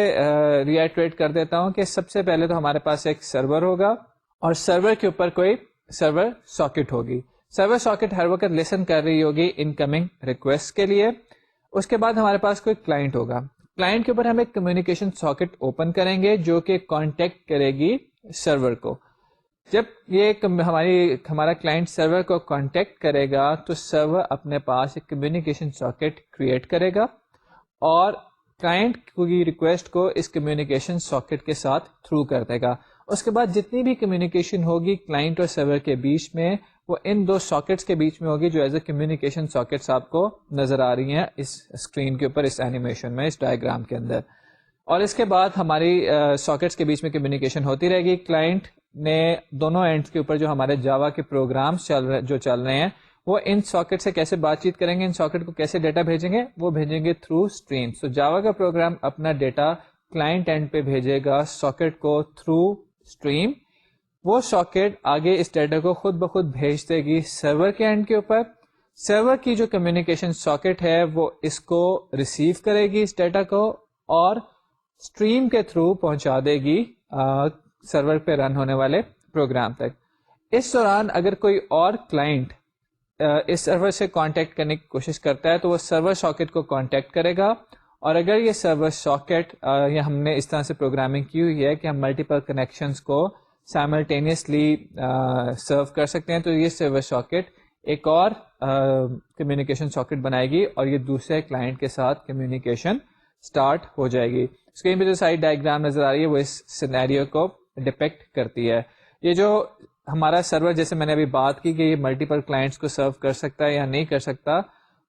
ری ایٹریٹ کر دیتا ہوں کہ سب سے پہلے تو ہمارے پاس ایک سرور ہوگا اور سرور کے اوپر کوئی سرور ساکٹ ہوگی. سرور ساکٹ ہر وقت لسن کر رہی ہوگی انکمنگ ریکویسٹ کے لیے. اس کے بعد ہمارے پاس کوئی کلائنٹ ہوگا. کلائنٹ کے اوپر ہم ایک کمیونیکیشن ساکٹ اوپن کریں گے جو کہ کانٹیکٹ کرے گی سرور کو. جب یہ ہمارا کلائنٹ سرور کو کانٹیکٹ کرے گا تو سرور اپنے پاس ایک کمیونیکیشن ساکٹ کریٹ کرے گا اور کلائنٹ کی ریکویسٹ کو اس کمیونیکیشن ساکٹ کے ساتھ تھرو کر دے گا. اس کے بعد جتنی بھی کمیونیکیشن ہوگی کلائنٹ اور سرور کے بیچ میں وہ ان دو ساکٹس کے بیچ میں ہوگی جو ایز اے کمیونیکیشن ساکٹس آپ کو نظر آ رہی ہیں اس اسکرین کے اوپر, اس اینیمیشن میں, اس ڈائیگرام کے اندر. اور اس کے بعد ہماری ساکٹس کے بیچ میں کمیونیکیشن ہوتی رہے گی. کلائنٹ نے دونوں اینڈس کے اوپر جو ہمارے جاوا کے پروگرامس چل رہے ہیں وہ ان ساکٹ سے کیسے بات چیت کریں گے, ان ساکٹ کو کیسے ڈیٹا بھیجیں گے, وہ بھیجیں گے تھرو اسٹریم. سو جاوا کا پروگرام اپنا ڈیٹا کلائنٹ اینڈ پہ بھیجے گا ساکٹ کو تھرو اسٹریم. وہ ساکٹ آگے اس ڈیٹا کو خود بخود بھیج دے گی سرور کے اینڈ کے اوپر. سرور کی جو کمیونیکیشن ساکٹ ہے وہ اس کو ریسیو کرے گی اس ڈیٹا کو اور اسٹریم کے تھرو پہنچا دے گی سرور پہ رن ہونے والے پروگرام تک. اس دوران اگر کوئی اور کلائنٹ اس سرور سے کانٹیکٹ کرنے کی کوشش کرتا ہے تو وہ سرور ساکٹ کو کانٹیکٹ کرے گا. اور اگر یہ سرور ساکٹ یا ہم نے اس طرح سے پروگرامنگ کی ہوئی ہے کہ ہم ملٹیپل کنیکشنز کو سائملٹینیسلی سرو کر سکتے ہیں تو یہ سرور ساکٹ ایک اور کمیونیکیشن ساکٹ بنائے گی اور یہ دوسرے کلائنٹ کے ساتھ کمیونیکیشن اسٹارٹ ہو جائے گی. اسکرین پہ جو سائڈ ڈائیگرام نظر آ رہی ہے وہ اس سینیریو کو ڈپیکٹ کرتی ہے. یہ جو ہمارا سرور جیسے میں نے ابھی بات کی کہ یہ ملٹیپل کلائنٹس کو سرو کر سکتا ہے یا نہیں کر سکتا,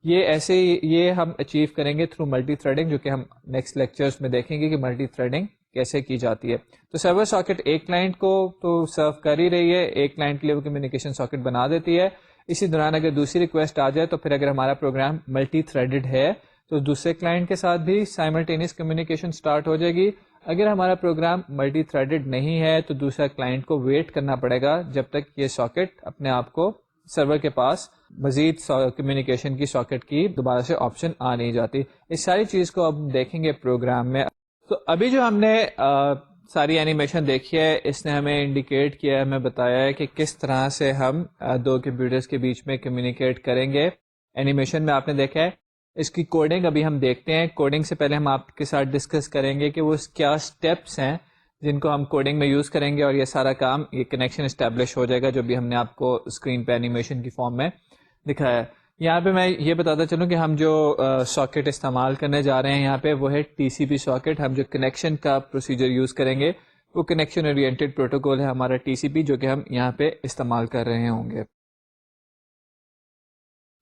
یہ ہم اچیو کریں گے تھرو ملٹی تھریڈنگ, جو کہ ہم نیکسٹ لیکچرز میں دیکھیں گے کہ ملٹی تھریڈنگ کیسے کی جاتی ہے. تو سرور ساکٹ ایک کلائنٹ کو تو سرو کر ہی رہی ہے, ایک کلائنٹ کے لیے وہ کمیونیکیشن ساکٹ بنا دیتی ہے. اسی دوران اگر دوسری ریکویسٹ آ جائے تو پھر اگر ہمارا پروگرام ملٹی تھریڈڈ ہے تو دوسرے کلائنٹ کے ساتھ بھی سائملٹینیس کمیونیکیشن سٹارٹ ہو جائے گی. اگر ہمارا پروگرام ملٹی تھریڈڈ نہیں ہے تو دوسرا کلائنٹ کو ویٹ کرنا پڑے گا جب تک یہ ساکٹ اپنے آپ کو سرور کے پاس مزید کمیونیکیشن کی ساکٹ کی دوبارہ سے آپشن آ نہیں جاتی. اس ساری چیز کو اب دیکھیں گے پروگرام میں. تو ابھی جو ہم نے ساری اینیمیشن دیکھی ہے اس نے ہمیں انڈیکیٹ کیا ہے, ہمیں بتایا ہے کہ کس طرح سے ہم دو کمپیوٹرز کے بیچ میں کمیونیکیٹ کریں گے. اینیمیشن میں آپ نے دیکھا ہے. اس کی کوڈنگ ابھی ہم دیکھتے ہیں. کوڈنگ سے پہلے ہم آپ کے ساتھ ڈسکس کریں گے کہ وہ کیا سٹیپس ہیں جن کو ہم کوڈنگ میں یوز کریں گے اور یہ سارا کام, یہ کنیکشن اسٹیبلش ہو جائے گا جو بھی ہم نے آپ کو اسکرین پہ اینیمیشن کی فارم میں دکھایا ہے. یہاں پہ میں یہ بتاتا چلوں کہ ہم جو ساکٹ استعمال کرنے جا رہے ہیں یہاں پہ وہ ہے ٹی سی پی ساکٹ. ہم جو کنیکشن کا پروسیجر یوز کریں گے وہ کنیکشن اورینٹیڈ پروٹوکول ہے ہمارا ٹی سی پی, جو کہ ہم یہاں پہ استعمال کر رہے ہوں گے.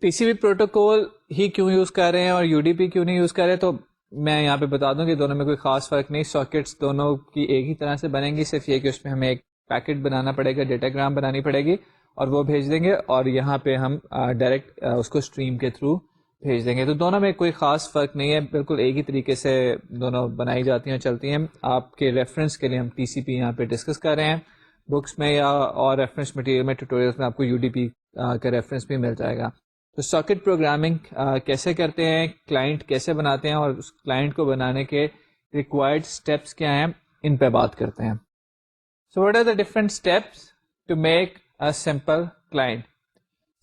ٹی سی پی پروٹوکول ہی کیوں یوز کر رہے ہیں اور یو ڈی پی کیوں نہیں یوز کر رہے, تو میں یہاں پہ بتا دوں کہ دونوں میں کوئی خاص فرق نہیں. ساکٹس دونوں کی ایک ہی طرح سے بنیں گی, صرف یہ کہ اس میں ہمیں ایک پیکٹ بنانا پڑے گا, ڈیٹا گرام بنانی پڑے گی اور وہ بھیج دیں گے, اور یہاں پہ ہم ڈائریکٹ اس کو اسٹریم کے تھرو بھیج دیں گے. تو دونوں میں کوئی خاص فرق نہیں ہے, بالکل ایک ہی طریقے سے دونوں بنائی جاتی ہیں اور چلتی ہیں. آپ کے ریفرنس کے لیے ہم ٹی سی پی یہاں پہ ڈسکس کر رہے ہیں. بکس میں یا اور ریفرنس مٹیریل میں ٹیوٹوریلس میں آپ کو یو ڈی پی کا ریفرنس بھی مل جائے گا. تو ساکٹ پروگرامنگ کیسے کرتے ہیں, کلائنٹ کیسے بناتے ہیں اور اس کلائنٹ کو بنانے کے ریکوائرڈ اسٹیپس کیا ہیں, ان پہ بات کرتے ہیں. So what are the different steps to make a simple client.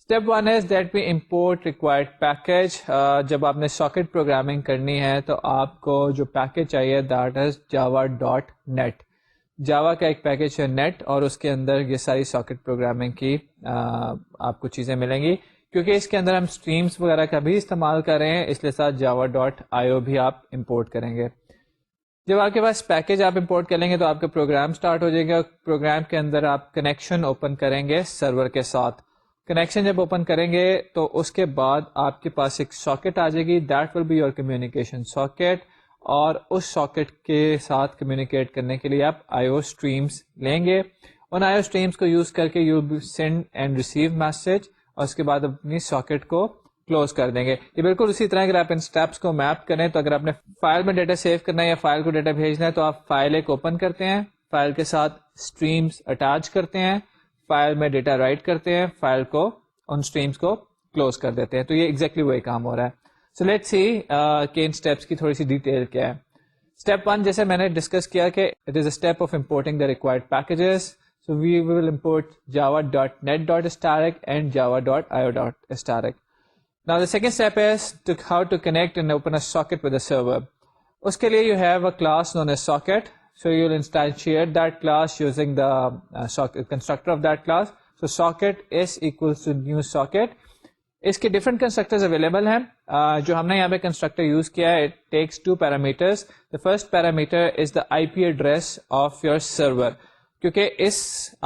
Step 1 is that we import required package. جب آپ نے ساکٹ پروگرامنگ کرنی ہے تو آپ کو جو پیکج چاہیے that is java.net. جاوا کا ایک پیکج ہے نیٹ اور اس کے اندر یہ ساری ساکٹ پروگرامنگ کی آپ کو چیزیں ملیں گی. کیونکہ اس کے اندر ہم اسٹریمس وغیرہ کا بھی استعمال کر رہے ہیں اس لیے ساتھ java.io بھی آپ امپورٹ کریں گے. جب آپ کے پاس پیکج آپ امپورٹ کریں گے تو آپ کا پروگرام سٹارٹ ہو جائے گا. پروگرام کے اندر آپ کنیکشن اوپن کریں گے سرور کے ساتھ. کنیکشن جب اوپن کریں گے تو اس کے بعد آپ کے پاس ایک ساکٹ آ جائے گی, that will be your communication socket. اور اس ساکٹ کے ساتھ کمیونیکیٹ کرنے کے لیے آپ IO اسٹریمس لیں گے. ان IO اسٹریمس کو یوز کر کے you send and receive message, اور اس کے بعد اپنی ساکٹ کو کلوز کر دیں گے. یہ بالکل اسی طرح اگر آپ ان اسٹیپس کو میپ کریں تو اگر آپ نے فائل میں ڈیٹا سیو کرنا ہے یا فائل کو ڈیٹا بھیجنا ہے تو آپ فائل ایک اوپن کرتے ہیں, فائل کے ساتھ اسٹریمس اٹیچ کرتے ہیں, فائل میں ڈیٹا رائٹ کرتے ہیں, فائل کو ان اسٹریمس کو کلوز کر دیتے ہیں. تو یہ ایگزیکٹلی وہی کام ہو رہا ہے. سو لیٹ سی کہ ان اسٹیپس کی تھوڑی سی ڈیٹیل کیا ہے. اسٹیپ 1 جیسے میں نے ڈسکس کیا کہ it is a step of importing the required packages. So we will import java.net.static and java.io.static. Now the second step is to how to connect and open a socket with a server. اس کے لیے you have a class known as socket. So you will instantiate that class using the constructor of that class. So socket is equals to new socket. اس کے different constructors available ہیں. جو ہم نے یہاں پہ constructor use کیا ہے it takes 2 parameters. The first parameter is the IP address of your server, کیونکہ اس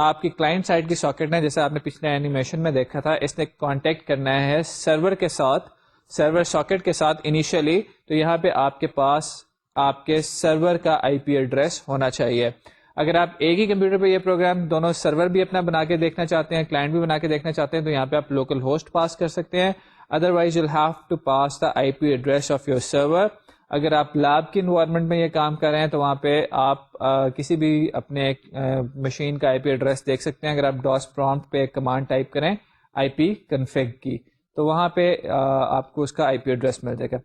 آپ کی کلائنٹ سائڈ کی ساکٹ نے, جیسے آپ نے پچھلے اینیمیشن میں دیکھا تھا, اس نے کانٹیکٹ کرنا ہے سرور کے ساتھ, سرور ساکٹ کے ساتھ انیشیلی. تو یہاں پہ آپ کے پاس آپ کے سرور کا IP ایڈریس ہونا چاہیے. اگر آپ ایک ہی کمپیوٹر پہ یہ پروگرام دونوں سرور بھی اپنا بنا کے دیکھنا چاہتے ہیں, کلائنٹ بھی بنا کے دیکھنا چاہتے ہیں, تو یہاں پہ آپ لوکل ہوسٹ پاس کر سکتے ہیں. Otherwise you will have to pass the IP address of your server. اگر آپ لیب کی انوائرمنٹ میں یہ کام کر رہے ہیں تو وہاں پہ آپ کسی بھی اپنے مشین کا IP ایڈریس دیکھ سکتے ہیں. اگر آپ DOS پرومپٹ پہ ایک کمانڈ ٹائپ کریں IP config کی, تو وہاں پہ آپ کو اس کا IP ایڈریس مل جائے گا.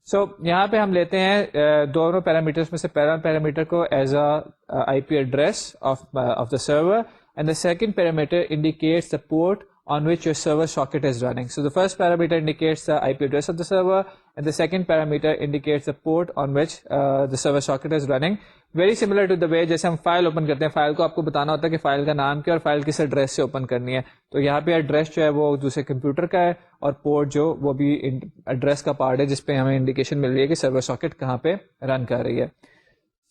سو یہاں پہ ہم لیتے ہیں دونوں پیرامیٹرس میں سے پہلا پیرامیٹر کو as a IP address of the server, and the second parameter indicates the port on which your server socket is running. So the first parameter indicates the IP address of the server, and the second parameter indicates the port on which the server socket is running. Very similar to the way جیسے ہم file open کرتے ہیں, file کو آپ کو بتانا ہوتا ہے کہ فائل کا نام کیا اور فائل کس ایڈریس سے اوپن کرنی ہے. تو یہاں پہ ایڈریس جو ہے وہ دوسرے کمپیوٹر کا ہے, اور پورٹ جو وہ بھی ایڈریس کا پارٹ ہے جس پہ ہمیں انڈیکیشن مل رہی ہے کہ سرور ساکٹ کہاں پہ رن کر رہی ہے.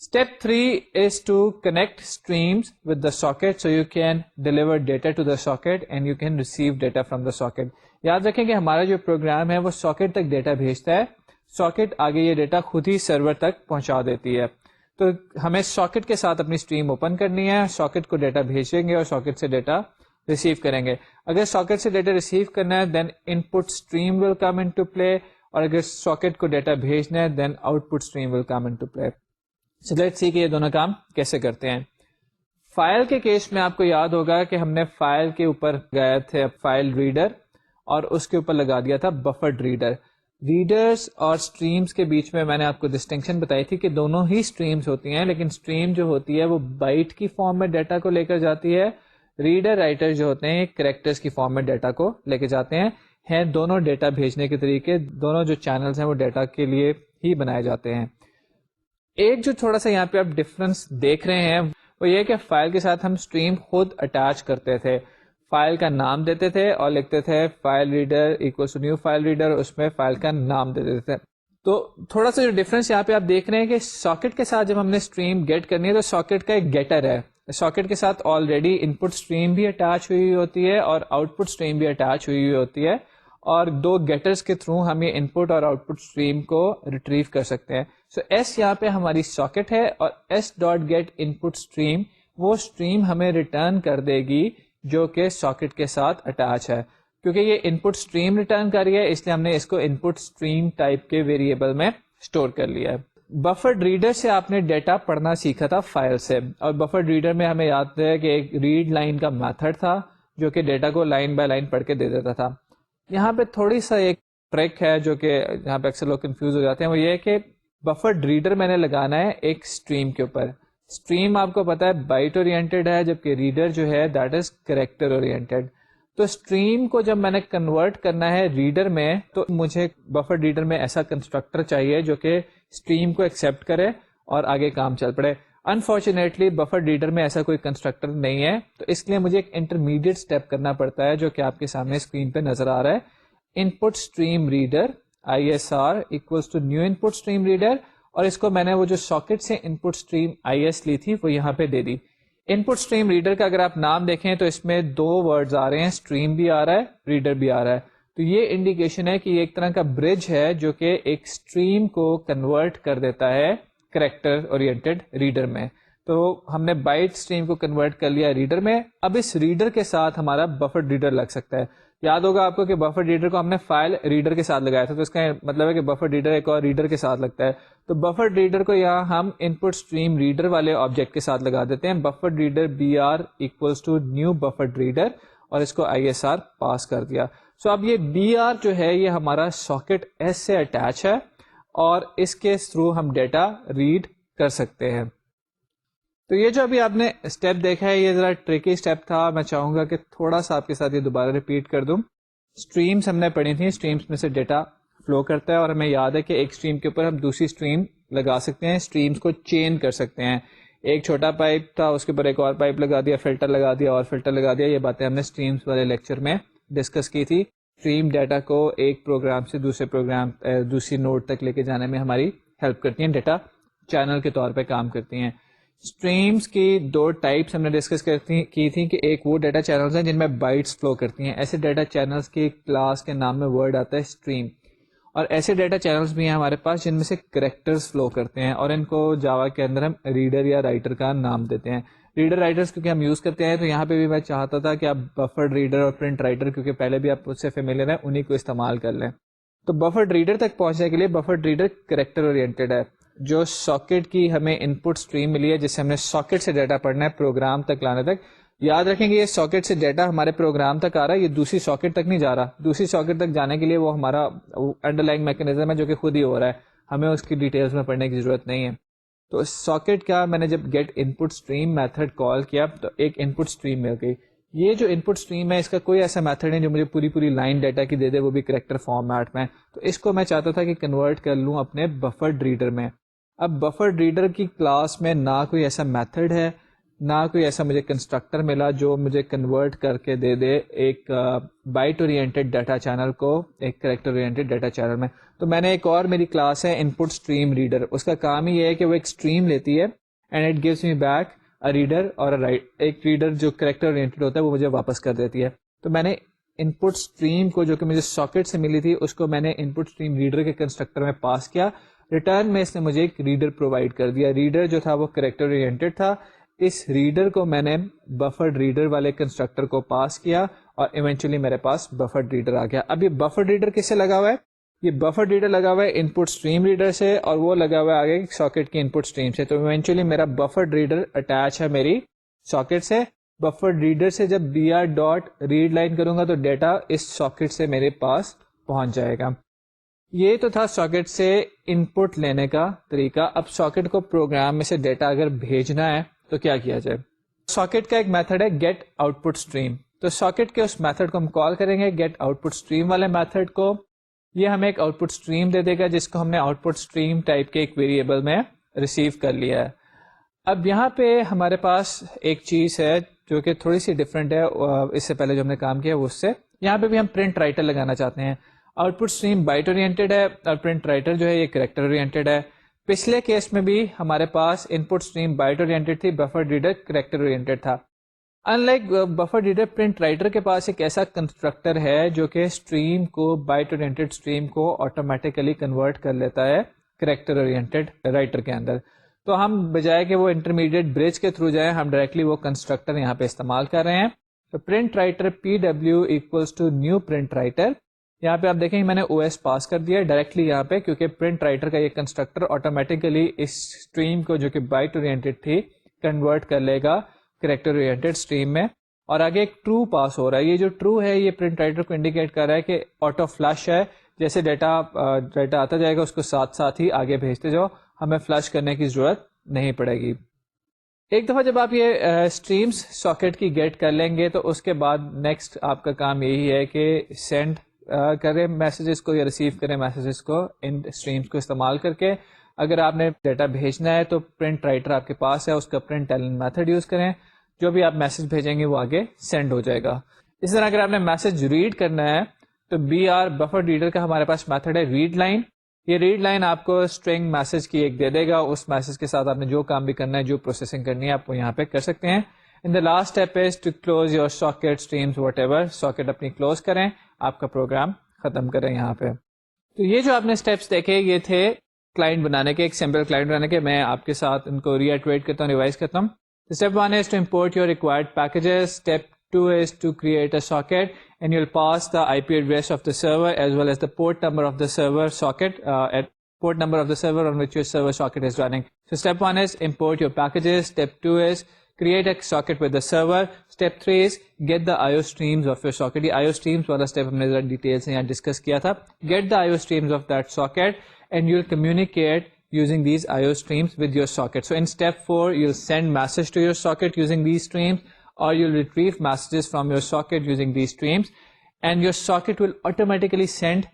Step 3 is to connect streams with the socket so you can deliver data to the socket and you can receive data from the socket. یاد رکھیں کہ ہمارا جو پروگرام ہے وہ ساکٹ تک ڈیٹا بھیجتا ہے, ساکٹ آگے یہ ڈیٹا خود ہی سرور تک پہنچا دیتی ہے. تو ہمیں ساکٹ کے ساتھ اپنی اسٹریم اوپن کرنی ہے, ساکٹ کو ڈیٹا بھیجیں گے اور ساکٹ سے ڈیٹا ریسیو کریں گے. اگر ساکٹ سے ڈیٹا ریسیو کرنا ہے دین ان پٹ stream will come into پلے, اور اگر ساکٹ کو ڈیٹا بھیجنا ہے then output stream will come into play. So let's see کہ یہ دونوں کام کیسے کرتے ہیں. فائل کے کیس میں آپ کو یاد ہوگا کہ ہم نے فائل کے اوپر گئے تھے فائل ریڈر, اور اس کے اوپر لگا دیا تھا بفرڈ ریڈر. ریڈرز اور اسٹریمز کے بیچ میں میں نے آپ کو ڈسٹنکشن بتائی تھی کہ دونوں ہی اسٹریمز ہوتی ہیں, لیکن اسٹریم جو ہوتی ہے وہ بائٹ کی فارم میں ڈیٹا کو لے کر جاتی ہے, ریڈر رائٹر جو ہوتے ہیں کریکٹرز کی فارم میں ڈیٹا کو لے کے جاتے ہیں. دونوں ڈیٹا بھیجنے کے طریقے, دونوں جو چینلز ہیں وہ ڈیٹا کے لیے ہی بنائے جاتے ہیں. ایک جو تھوڑا سا یہاں پہ آپ ڈفرنس دیکھ رہے ہیں وہ یہ کہ فائل کے ساتھ ہم اسٹریم خود اٹیچ کرتے تھے, فائل کا نام دیتے تھے اور لکھتے تھے file reader equal to new file reader, اس میں فائل کا نام دے دیتے تھے. تو تھوڑا سا جو ڈفرنس یہاں پہ آپ دیکھ رہے ہیں کہ ساکٹ کے ساتھ جب ہم نے اسٹریم گیٹ کرنی ہے تو ساکٹ کا ایک گیٹر ہے, ساکٹ کے ساتھ آلریڈی ان پٹ اسٹریم بھی اٹیچ ہوئی ہوتی ہے اور آؤٹ پٹ اسٹریم بھی اٹیچ ہوئی ہوتی ہے, اور دو گیٹرز کے تھرو ہم یہ ان پٹ اور آؤٹ پٹ اسٹریم کو ریٹریو کر سکتے ہیں. سو ایس یہاں پہ ہماری ساکٹ ہے, اور S dot get input stream وہ اسٹریم ہمیں ریٹرن کر دے گی جو کہ ساکٹ کے ساتھ اٹیچ ہے. کیونکہ یہ ان پٹ اسٹریم ریٹرن کر رہی ہے اس لیے ہم نے اس کو ان پٹ اسٹریم ٹائپ کے ویریبل میں اسٹور کر لیا ہے. بفرڈ ریڈر سے آپ نے ڈیٹا پڑھنا سیکھا تھا فائل سے, اور بفرڈ ریڈر میں ہمیں یاد ہے کہ ایک ریڈ لائن کا میتھڈ تھا جو کہ ڈیٹا کو لائن بائی لائن پڑھ کے دے دیتا تھا. یہاں پہ تھوڑی سا ایک ٹرک ہے جو کہ یہاں پہ اکثر لوگ کنفیوز ہو جاتے ہیں, وہ یہ ہے کہ بفرڈ ریڈر میں نے لگانا ہے ایک اسٹریم کے اوپر. اسٹریم آپ کو پتا ہے بائٹ اورینٹیڈ ہے, جبکہ ریڈر جو ہے دیٹ از کریکٹر اورینٹیڈ. تو اسٹریم کو جب میں نے کنورٹ کرنا ہے ریڈر میں تو مجھے بفرڈ ریڈر میں ایسا کنسٹرکٹر چاہیے جو کہ اسٹریم کو ایکسیپٹ کرے اور آگے کام چل پڑے. انفارچونیٹلی بفرڈ ریڈر میں ایسا کوئی کنسٹرکٹر نہیں ہے, تو اس لیے مجھے ایک انٹرمیڈیٹ اسٹیپ کرنا پڑتا ہے جو کہ آپ کے سامنے اسکرین پہ نظر آ رہا ہے. Input stream reader ISR equals to new input stream reader, اور اس کو میں نے وہ جو ساکٹ سے ان پٹ اسٹریم IS لی تھی وہ یہاں پہ دے دی. ان پٹ اسٹریم ریڈر کا اگر آپ نام دیکھیں تو اس میں دو ورڈز آ رہے ہیں, اسٹریم بھی آ رہا ہے ریڈر بھی آ رہا ہے. تو یہ انڈیکیشن ہے کہ یہ ایک طرح کا برج ہے جو کہ ایک اسٹریم کو کنورٹ کر دیتا ہے کریکٹر اورینٹڈ ریڈر میں. تو ہم نے بائٹ اسٹریم کو کنورٹ کر لیا ریڈر میں. اب اس ریڈر کے ساتھ ہمارا بفر ریڈر لگ سکتا ہے. یاد ہوگا آپ کو کہ بفر ریڈر کو ہم نے فائل ریڈر کے ساتھ لگایا تھا, تو اس کا مطلب ہے کہ بفر ریڈر ایک اور ریڈر کے ساتھ لگتا ہے. تو بفر ریڈر کو یہاں ہم ان پٹ اسٹریم ریڈر والے آبجیکٹ کے ساتھ لگا دیتے ہیں. Buffer reader BR equals to new buffer reader, اور اس کو ISR پاس کر دیا. سو اب یہ BR جو ہے یہ ہمارا ساکٹ S سے اٹیچ ہے, اور اس کے تھرو ہم ڈیٹا ریڈ کر سکتے ہیں. تو یہ جو ابھی آپ نے اسٹیپ دیکھا ہے یہ ذرا ٹریکی اسٹیپ تھا. میں چاہوں گا کہ تھوڑا سا آپ کے ساتھ یہ دوبارہ ریپیٹ کر دوں. اسٹریمس ہم نے پڑھی تھیں, اسٹریمس میں سے ڈیٹا فلو کرتا ہے, اور ہمیں یاد ہے کہ ایک اسٹریم کے اوپر ہم دوسری اسٹریم لگا سکتے ہیں, اسٹریمس کو چین کر سکتے ہیں. ایک چھوٹا پائپ تھا, اس کے اوپر ایک اور پائپ لگا دیا, فلٹر لگا دیا اور فلٹر لگا دیا. یہ باتیں ہم نے اسٹریمس والے لیکچر میں ڈسکس کی تھی. اسٹریم ڈیٹا کو ایک پروگرام سے دوسرے پروگرام دوسری نوڈ تک لے کے جانے میں ہماری ہیلپ کرتی ہیں, ڈیٹا چینل کے طور پہ کام کرتی ہیں. اسٹریمس کی دو ٹائپس ہم نے ڈسکس کی تھی کہ ایک وہ ڈیٹا چینلز ہیں جن میں بائٹس فلو کرتی ہیں. ایسے ڈیٹا چینلز کی کلاس کے نام میں ورڈ آتا ہے اسٹریم, اور ایسے ڈیٹا چینلز بھی ہیں ہمارے پاس جن میں سے کریکٹرز فلو کرتے ہیں, اور ان کو جاوا کے اندر ہم ریڈر یا رائٹر کا نام دیتے ہیں. ریڈر رائٹرز کیونکہ ہم یوز کرتے ہیں, تو یہاں پہ بھی میں چاہتا تھا کہ آپ بفرڈ ریڈر اور پرنٹ رائٹر, کیونکہ پہلے بھی آپ اس سے فیملیئر ہیں, انہیں کو استعمال کر لیں. تو بفرڈ ریڈر تک پہنچنے کے لیے بفرڈ ریڈر کریکٹر اورینٹڈ ہے. جو ساکٹ کی ہمیں ان پٹ اسٹریم ملی ہے, جس سے ہم نے ساکٹ سے ڈیٹا پڑھنا ہے پروگرام تک لانے تک. یاد رکھیں گے یہ ساکٹ سے ڈیٹا ہمارے پروگرام تک آ رہا ہے, یہ دوسری ساکٹ تک نہیں جا رہا. دوسری ساکٹ تک جانے کے لیے وہ ہمارا انڈر لائن میکینزم ہے جو کہ خود ہی ہو رہا ہے, ہمیں اس کی ڈیٹیلز میں پڑھنے کی ضرورت نہیں ہے. تو ساکٹ کا میں نے جب get input stream method call کیا تو ایک ان پٹ اسٹریم مل گئی. یہ جو ان پٹ اسٹریم ہے اس کا کوئی ایسا میتھڈ نہیں جو مجھے پوری لائن ڈیٹا کی دے دے, وہ بھی کریکٹر فارمیٹ میں. تو اس کو میں چاہتا تھا کہ کنورٹ کر لوں اپنے بفرڈ ریڈر میں. اب بفرڈ ریڈر کی کلاس میں نہ کوئی ایسا میتھڈ ہے, نہ کوئی ایسا مجھے کنسٹرکٹر ملا جو مجھے کنورٹ کر کے دے دے ایک بائٹ اورینٹڈ ڈیٹا چینل کو ایک کریکٹر اورینٹڈ ڈیٹا چینل میں. تو میں نے ایک اور میری کلاس ہے ان پٹ اسٹریم ریڈر, اس کا کام ہی یہ ہے کہ وہ ایک اسٹریم لیتی ہے and it gives me back a reader اور ایک ریڈر جو کریکٹر اورینٹڈ ہوتا ہے وہ مجھے واپس کر دیتی ہے. تو میں نے ان پٹ اسٹریم کو جو کہ مجھے ساکٹ سے ملی تھی اس کو میں نے ان پٹ اسٹریم ریڈر کے کنسٹرکٹر میں پاس کیا. ریٹرن میں اس نے مجھے ایک ریڈر پرووائڈ کر دیا. ریڈر جو تھا وہ کریکٹر اورینٹڈ تھا. اس ریڈر کو میں نے بفرڈ ریڈر والے کنسٹرکٹر کو پاس کیا اور ایونچولی میرے پاس بفرڈ ریڈر آ گیا. اب یہ بفرڈ ریڈر کس سے لگا ہوا ہے؟ یہ بفرڈ ریڈر لگا ہوا ہے ان پٹ اسٹریم ریڈر سے, اور وہ لگا ہوا ہے آگے ساکٹ کی ان پٹ اسٹریم سے. تو ایونچولی میرا بفرڈ ریڈر اٹیچ ہے میری ساکٹ سے. بفرڈ ریڈر سے جب BR ڈاٹ ریڈ لائن کروں گا تو ڈیٹا اس ساکٹ سے میرے پاس پہنچ جائے گا. یہ تو تھا ساکٹ سے ان پٹ لینے کا طریقہ. اب ساکٹ کو پروگرام میں سے ڈیٹا اگر بھیجنا ہے تو کیا کیا جائے؟ ساکٹ کا ایک میتھڈ ہے گیٹ آؤٹ پٹ اسٹریم. تو ساکٹ کے اس میتھڈ کو ہم کال کریں گے گیٹ آؤٹ پٹ اسٹریم والے میتھڈ کو. یہ ہمیں ایک آؤٹ پٹ اسٹریم دے دے گا جس کو ہم نے آؤٹ پٹ اسٹریم ٹائپ کے ایک ویریبل میں ریسیو کر لیا ہے. اب یہاں پہ ہمارے پاس ایک چیز ہے جو کہ تھوڑی سی ڈفرینٹ ہے اس سے پہلے جو ہم نے کام کیا اس سے. یہاں پہ بھی ہم پرنٹ رائٹر لگانا چاہتے ہیں. Out put stream byte oriented ہے اور پرنٹ رائٹر جو ہے یہ کریکٹر اورینٹڈ ہے. پچھلے کیس میں بھی ہمارے پاس ان پٹ اسٹریم بائٹ اورینٹڈ تھی, بفرڈ ریڈر کریکٹر اورینٹڈ تھا. In like buffered reader, print writer کے پاس ایک ایسا کنسٹرکٹر ہے جو کہ اسٹریم کو بائٹ اورینٹڈ اسٹریم کو آٹومیٹیکلی کنورٹ کر لیتا ہے کریکٹر اورینٹڈ رائٹر کے اندر. تو ہم بجائے کہ وہ انٹرمیڈیٹ برج کے تھرو جائیں, ہم ڈائریکٹلی وہ کنسٹرکٹر یہاں پہ استعمال کر رہے ہیں. تو print writer PW equals to new print writer. یہاں پہ آپ دیکھیں میں نے OS پاس کر دیا ڈائریکٹلی یہاں پہ, کیونکہ پرنٹ رائٹر کا یہ کنسٹرکٹر آٹومیٹیکلی اس اسٹریم کو جو کہ بائٹ اورینٹڈ تھی کنورٹ کر لے گا کریکٹر اورینٹڈ اسٹریم میں. اور آگے ایک ٹرو پاس ہو رہا ہے. یہ جو ٹرو ہے یہ پرنٹ رائٹر کو انڈیکیٹ کر رہا ہے کہ آٹو فلش ہے, جیسے ڈیٹا آتا جائے گا اس کو ساتھ ساتھ ہی آگے بھیجتے جاؤ, ہمیں فلش کرنے کی ضرورت نہیں پڑے گی. ایک دفعہ جب آپ یہ اسٹریمس ساکٹ کی گیٹ کر لیں گے تو اس کے بعد نیکسٹ آپ کا کام یہی ہے کہ سینڈ کریں میسیجز کو یا ریسیو کریں میسیجز کو ان اسٹریمس کو استعمال کر کے. اگر آپ نے ڈیٹا بھیجنا ہے تو پرنٹ رائٹر آپ کے پاس ہے, اس کا پرنٹ ایلن میتھڈ یوز کریں, جو بھی آپ میسج بھیجیں گے وہ آگے سینڈ ہو جائے گا. اس طرح اگر آپ نے میسج ریڈ کرنا ہے تو BR بفر ریڈر کا ہمارے پاس میتھڈ ہے ریڈ لائن. یہ ریڈ لائن آپ کو اسٹرنگ میسج کی ایک دے دے گا. اس میسج کے ساتھ آپ نے جو کام بھی کرنا ہے, جو پروسیسنگ کرنی ہے, آپ وہ یہاں پہ کر سکتے ہیں. In the last step is to close your socket streams whatever. Socket اپنی کلوز کریں, آپ کا پروگرام ختم کریں یہاں پہ. تو یہ جو آپ نے اسٹیپس دیکھے یہ تھے کلائنٹ بنانے کے, ایک سمپل کلائنٹ بنانے کے. میں آپ کے ساتھ ان کو ری ایٹریٹ کرتا ہوں, ریوائز کرتا ہوں. Step 1 is to import your required packages. Step 2 is to create a socket and you'll pass the IP address of the server as well as the port number of the server socket at port number of the server on which your server socket is running. So step 1 is import your packages. Step 2 is create a socket with the server. Step 3 is get the IO streams of your socket. یہ IO streams والا step ہم نے ذرا detail سے یہاں discuss کیا تھا. Get the IO streams of that socket and you'll communicate using these IO streams with your socket. So in step 4, you'll send message to your socket using these streams, or you'll retrieve messages from your socket using these streams, and your socket will automatically send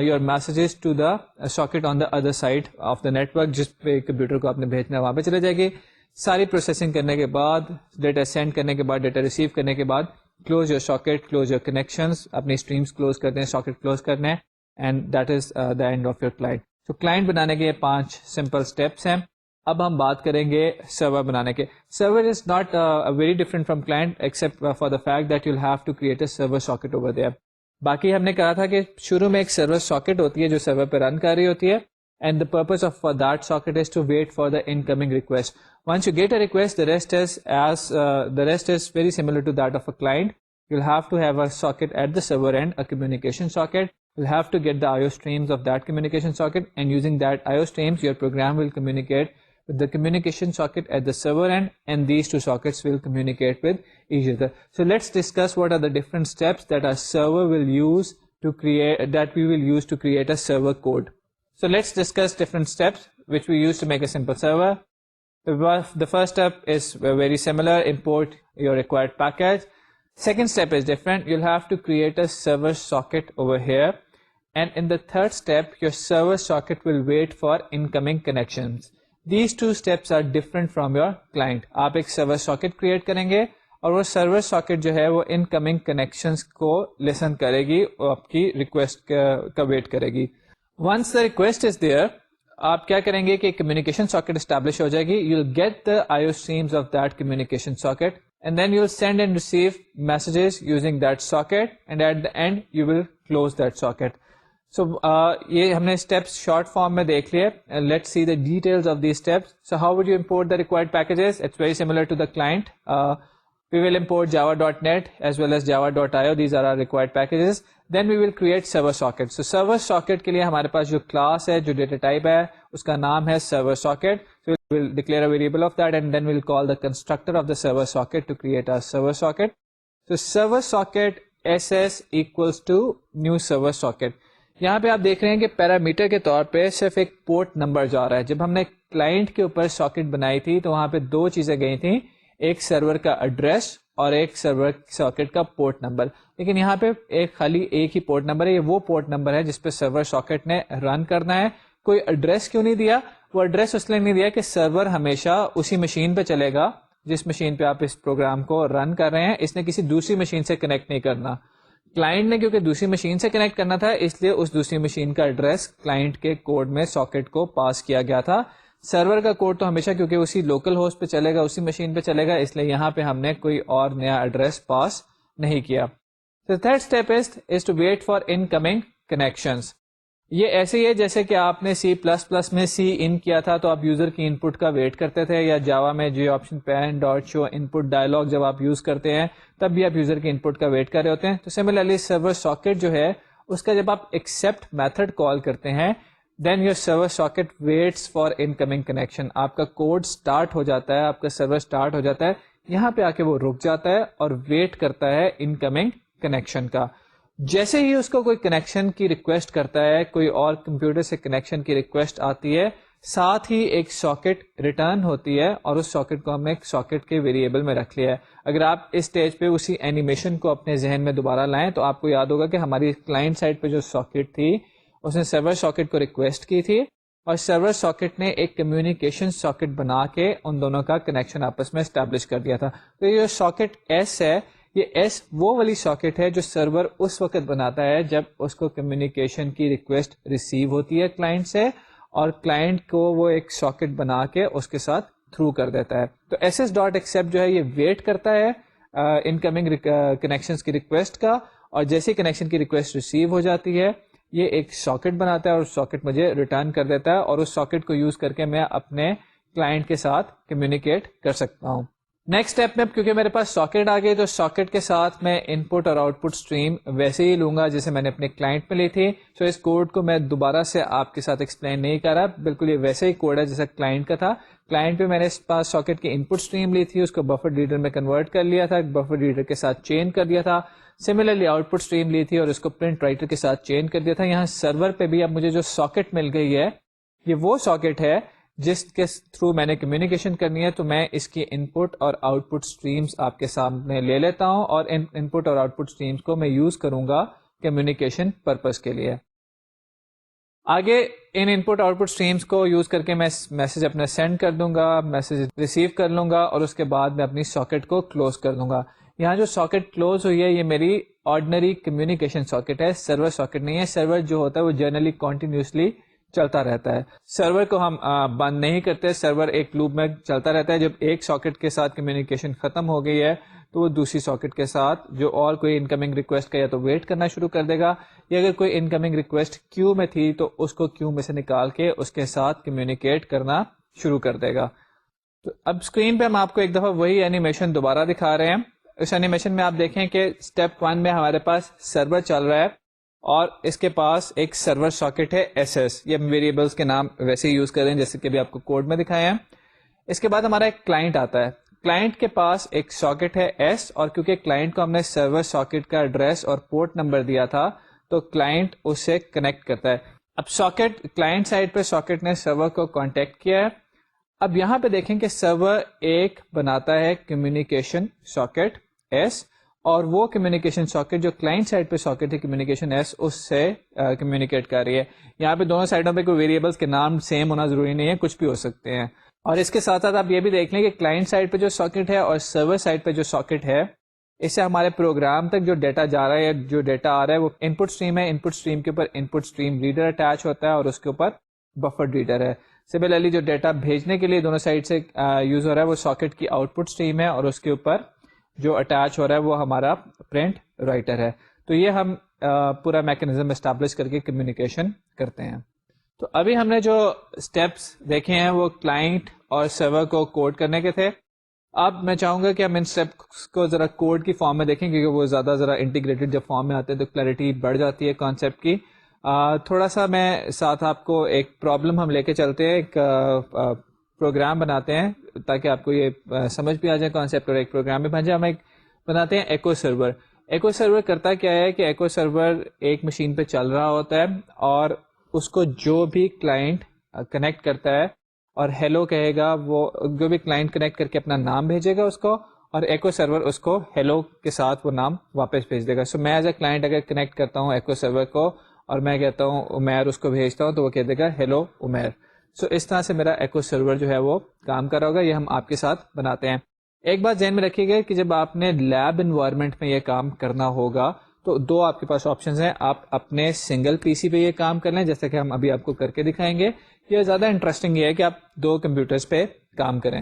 your messages to the socket on the other side of the network. جس پہ computer کو آپ نے بھیجنا ہے وہاں پہ چلے جائے گی. ساری پروسیسنگ کرنے کے بعد, ڈیٹا سینڈ کرنے کے بعد, ڈیٹا ریسیو کرنے کے بعد, close your socket, close your connections, اپنی اسٹریمس کلوز کرتے ہیں, ساکٹ کلوز کرنے ہیں, and that is the end of your client. تو کلائنٹ بنانے کے یہ 5 سمپل اسٹیپس ہیں. اب ہم بات کریں گے سرور بنانے کے. Server is not very different from client except for the fact that you have to create a server socket over there. باقی ہم نے کہا تھا کہ شروع میں ایک سرور ساکٹ ہوتی ہے جو سرور پہ رن کر رہی ہوتی ہے, and the purpose of for that socket is to wait for the incoming request. Once you get a request, the rest is very similar to that of a client. You'll have to have a socket at the server end, a communication socket. You'll have to get the IO streams of that communication socket, and using that IO streams, your program will communicate with the communication socket at the server end, and these two sockets will communicate with each other. So let's discuss what are the different steps that our server will use to create, that we will use to create a server code. So let's discuss different steps which we use to make a simple server. The first step is very similar, import your required package. Second step is different. You'll have to create a server socket over here. And in the third step, your server socket will wait for incoming connections. These two steps are different from your client. آپ ایک server socket create کریں گے اور وہ server socket جو ہے وہ incoming connections کو listen کرے گی اور آپ کی request کا wait کرے گی. Once the request is there, آپ کیا کریں گے کہ کمیونیکیشن ساکٹ اسٹیبلش ہو جائے گی. You will get the I O streams of that communication socket and then you will send and receive messages using that socket and at the end you will close that socket. So یہ ہم نے steps short form میں دیکھ لیے. Let see the details of these steps. So how would you import the required packages. It's very similar to the client. We will import java.net as well as java.io. These are our required packages. Then we will create server socket. So server socket کے لیے ہمارے پاس جو class ہے, جو data type ہے, اس کا نام ہے server socket. So we will declare a variable of that and then we'll call the constructor of the server socket to create our server socket. So server socket ss equals to new server socket. یہاں پہ آپ دیکھ رہے ہیں کہ parameter کے طور پہ صرف ایک پورٹ نمبر جا رہا ہے. جب ہم نے کلائنٹ کے اوپر ساکٹ بنائی تھی تو وہاں پہ 2 چیزیں گئی تھیں, ایک سرور کا ایڈریس اور ایک سرور ساکٹ کا پورٹ نمبر. لیکن یہاں پہ خالی ایک ہی پورٹ نمبر ہے. یہ وہ پورٹ نمبر ہے جس پہ سرور ساکٹ نے رن کرنا ہے. کوئی ایڈریس کیوں نہیں دیا؟ وہ ایڈریس اس لیے نہیں دیا کہ سرور ہمیشہ اسی مشین پہ چلے گا جس مشین پہ آپ اس پروگرام کو رن کر رہے ہیں. اس نے کسی دوسری مشین سے کنیکٹ نہیں کرنا. کلائنٹ نے کیونکہ دوسری مشین سے کنیکٹ کرنا تھا, اس لیے اس دوسری مشین کا ایڈریس کلائنٹ کے کوڈ میں ساکٹ کو پاس کیا گیا تھا. سرور کا کوڈ تو ہمیشہ کیونکہ اسی لوکل ہوسٹ پہ چلے گا, اسی مشین پہ چلے گا, اس لیے یہاں پہ ہم نے کوئی اور نیا ایڈریس پاس نہیں کیا. The third step is to wait for incoming connections. یہ ایسے ہی ہے جیسے کہ آپ نے C++ میں C in کیا تھا تو آپ یوزر کی ان پٹ کا ویٹ کرتے تھے, یا جاوا میں جو آپشن پین ڈاٹ شو ان پٹ ڈائلاگ جب آپ یوز کرتے ہیں تب بھی آپ یوزر کی ان پٹ کا ویٹ کر رہے ہوتے ہیں. تو سملرلی سرور ساکٹ جو ہے اس کا جب آپ ایکسیپٹ میتھڈ کال کرتے ہیں then your server socket waits for incoming connection. آپ کا کوڈ سٹارٹ ہو جاتا ہے, آپ کا سرور سٹارٹ ہو جاتا ہے, یہاں پہ آ کے وہ رک جاتا ہے اور ویٹ کرتا ہے انکمنگ کنیکشن کا. جیسے ہی اس کو کوئی کنیکشن کی ریکویسٹ کرتا ہے, کوئی اور کمپیوٹر سے کنیکشن کی ریکویسٹ آتی ہے, ساتھ ہی ایک ساکٹ ریٹرن ہوتی ہے اور اس ساکٹ کو ہم نے ایک ساکٹ کے ویریبل میں رکھ لیا ہے. اگر آپ اس اسٹیج پہ اسی اینیمیشن کو اپنے ذہن میں دوبارہ لائیں تو آپ کو یاد ہوگا کہ ہماری کلائنٹ سائڈ پہ جو ساکٹ تھی اس نے سرور ساکٹ کو ریکویسٹ کی تھی اور سرور ساکٹ نے ایک کمیونیکیشن ساکٹ بنا کے ان دونوں کا کنیکشن آپس میں اسٹیبلش کر دیا تھا. تو یہ ساکٹ ایس ہے, یہ ایس وہ والی ساکٹ ہے جو سرور اس وقت بناتا ہے جب اس کو کمیونیکیشن کی ریکویسٹ ریسیو ہوتی ہے کلائنٹ سے, اور کلائنٹ کو وہ ایک ساکٹ بنا کے اس کے ساتھ تھرو کر دیتا ہے. تو ss ڈاٹ ایکسیپٹ جو ہے یہ ویٹ کرتا ہے انکمنگ کنیکشنز کی ریکویسٹ کا, اور جیسے کنیکشن کی ریکویسٹ ریسیو ہو جاتی ہے یہ ایک ساکٹ بناتا ہے اور ساکٹ مجھے ریٹرن کر دیتا ہے, اور اس ساکٹ کو یوز کر کے میں اپنے کلائنٹ کے ساتھ کمیونیکیٹ کر سکتا ہوں. نیکسٹ اسٹیپ میں کیونکہ میرے پاس ساکٹ آ گئی تو ساکٹ کے ساتھ میں ان پٹ اور آؤٹ پٹ اسٹریم ویسے ہی لوں گا جیسے میں نے اپنے کلائنٹ میں لی تھی. سو اس کوڈ کو میں دوبارہ سے آپ کے ساتھ ایکسپلین نہیں کر رہا, بالکل یہ ویسے ہی کوڈ ہے جیسا کلائنٹ کا تھا. کلائنٹ پہ میں نے اس پاس ساکٹ کی ان پٹ اسٹریم لی تھی, اس کو بفر ریڈر میں کنورٹ کر لیا تھا, بفر ریڈر کے ساتھ چین کر دیا تھا. سملرلی آؤٹ پٹ اسٹریم لی تھی اور اس کو پرنٹ رائٹر کے ساتھ چین کر دیا تھا. یہاں سرور پہ بھی اب مجھے جو ساکٹ مل گئی ہے یہ وہ ساکٹ ہے جس کے تھرو میں نے کمیونیکیشن کرنی ہے. تو میں اس کی ان پٹ اور آؤٹ پٹ اسٹریمس آپ کے سامنے لے لیتا ہوں اور ان پٹ اور آؤٹ پٹ اسٹریمس کو میں یوز کروں گا کمیونیکیشن پرپز کے لیے. آگے ان پٹ آؤٹ پٹ اسٹریمس کو یوز کر کے میں میسج اپنا سینڈ کر دوں گا, میسج ریسیو کر لوں گا اور اس کے بعد میں اپنی ساکٹ کو کلوز کر دوں گا. یہاں جو ساکٹ کلوز ہوئی ہے یہ میری آرڈنری کمیونیکیشن ساکٹ ہے, سرور ساکٹ نہیں ہے. سرور جو ہوتا ہے وہ جنرلی کنٹینیوسلی چلتا رہتا ہے. سرور کو ہم بند نہیں کرتے, سرور ایک لوپ میں چلتا رہتا ہے. جب ایک ساکٹ کے ساتھ کمیونیکیشن ختم ہو گئی ہے تو وہ دوسری ساکٹ کے ساتھ جو اور کوئی انکمنگ ریکویسٹ کا یا تو ویٹ کرنا شروع کر دے گا, یا اگر کوئی انکمنگ ریکویسٹ کیو میں تھی تو اس کو کیو میں سے نکال کے اس کے ساتھ کمیونیکیٹ کرنا شروع کر دے گا. تو اب اسکرین پہ ہم آپ کو ایک دفعہ وہی اینیمیشن دوبارہ دکھا رہے ہیں. اس اینیمیشن میں آپ دیکھیں کہ اسٹیپ 1 میں ہمارے پاس سرور چل رہا ہے اور اس کے پاس ایک سرور ساکٹ ہے ایس ایس. یہ ویریبلس کے نام ویسے ہی یوز کر رہے ہیں جیسے کہ ابھی آپ کو کوڈ میں دکھائے ہیں. اس کے بعد ہمارا ایک کلائنٹ آتا ہے. کلائنٹ کے پاس ایک ساکٹ ہے ایس, اور کیونکہ کلائنٹ کو ہم نے سرور ساکٹ کا ایڈریس اور پورٹ نمبر دیا تھا تو کلائنٹ اس سے کنیکٹ کرتا ہے. اب ساکٹ کلائنٹ سائڈ پہ ساکٹ نے سرور کو کانٹیکٹ کیا ہے. اب یہاں پہ دیکھیں کہ سرور ایک بناتا ہے کمیونیکیشن ساکٹ ایس, اور وہ کمیونیکیشن ساکٹ جو کلائنٹ سائڈ پہ ساکٹ ہے کمیونیکیشن ایس اس سے کمیونیکیٹ کر رہی ہے. یہاں پہ دونوں سائڈوں پہ کوئی ویریبلس کے نام سیم ہونا ضروری نہیں ہے, کچھ بھی ہو سکتے ہیں. اور اس کے ساتھ ساتھ آپ یہ بھی دیکھ لیں کہ کلائنٹ سائڈ پہ جو ساکٹ ہے اور سرور سائڈ پہ جو ساکٹ ہے اس سے ہمارے پروگرام تک جو ڈیٹا جا رہا ہے, جو ڈیٹا آ رہا ہے وہ ان پٹ اسٹریم ہے. ان پٹ اسٹریم کے اوپر ان پٹ اسٹریم ریڈر اٹیچ ہوتا ہے اور اس کے اوپر بفر ریڈر ہے. سملرلی جو ڈیٹا بھیجنے کے لیے دونوں سائڈ سے یوز ہو رہا ہے وہ ساکٹ کی آؤٹ پٹ اسٹریم ہے اور اس کے اوپر جو اٹیچ ہو رہا ہے وہ ہمارا پرنٹ رائٹر ہے. تو یہ ہم پورا میکینزم اسٹیبلش کر کے کمیونیکیشن کرتے ہیں. تو ابھی ہم نے جو اسٹیپس دیکھے ہیں وہ کلائنٹ اور سرور کو کوڈ کرنے کے تھے. اب میں چاہوں گا کہ ہم ان اسٹیپس کو ذرا کوڈ کی فارم میں دیکھیں کیونکہ وہ زیادہ ذرا انٹیگریٹڈ جب فارم میں آتے ہیں تو کلیئرٹی بڑھ جاتی ہے کانسیپٹ کی. تھوڑا سا میں ساتھ آپ کو ایک پرابلم ہم لے کے چلتے ہیں, ایک پروگرام بناتے ہیں تاکہ آپ کو یہ سمجھ بھی آ جائے کانسیپٹ, اور ایک پروگرام بھی بن جائے. ہم ایک بناتے ہیں ایکو سرور. ایکو سرور کرتا کیا ہے کہ ایکو سرور ایک مشین پہ چل رہا ہوتا ہے اور اس کو جو بھی کلائنٹ کنیکٹ کرتا ہے اور ہیلو کہے گا, وہ جو بھی کلائنٹ کنیکٹ کر کے اپنا نام بھیجے گا اس کو, اور ایکو سرور اس کو ہیلو کے ساتھ وہ نام واپس بھیج دے گا. سو میں ایز اے کلائنٹ اگر کنیکٹ کرتا ہوں ایکو سرور کو اور میں کہتا ہوں عمیر اس کو بھیجتا ہوں تو وہ کہہ دے گا ہیلو عمیر. سو اس طرح سے میرا ایکو سرور جو ہے وہ کام کر رہا ہوگا. یہ ہم آپ کے ساتھ بناتے ہیں. ایک بات ذہن میں رکھیے گا کہ جب آپ نے لیب انوائرمنٹ میں یہ کام کرنا ہوگا تو دو آپ کے پاس آپشنز ہیں. آپ اپنے سنگل پی سی پہ یہ کام کر لیں جیسا کہ ہم ابھی آپ کو کر کے دکھائیں گے. یہ زیادہ انٹرسٹنگ یہ ہے کہ آپ دو کمپیوٹرز پہ کام کریں.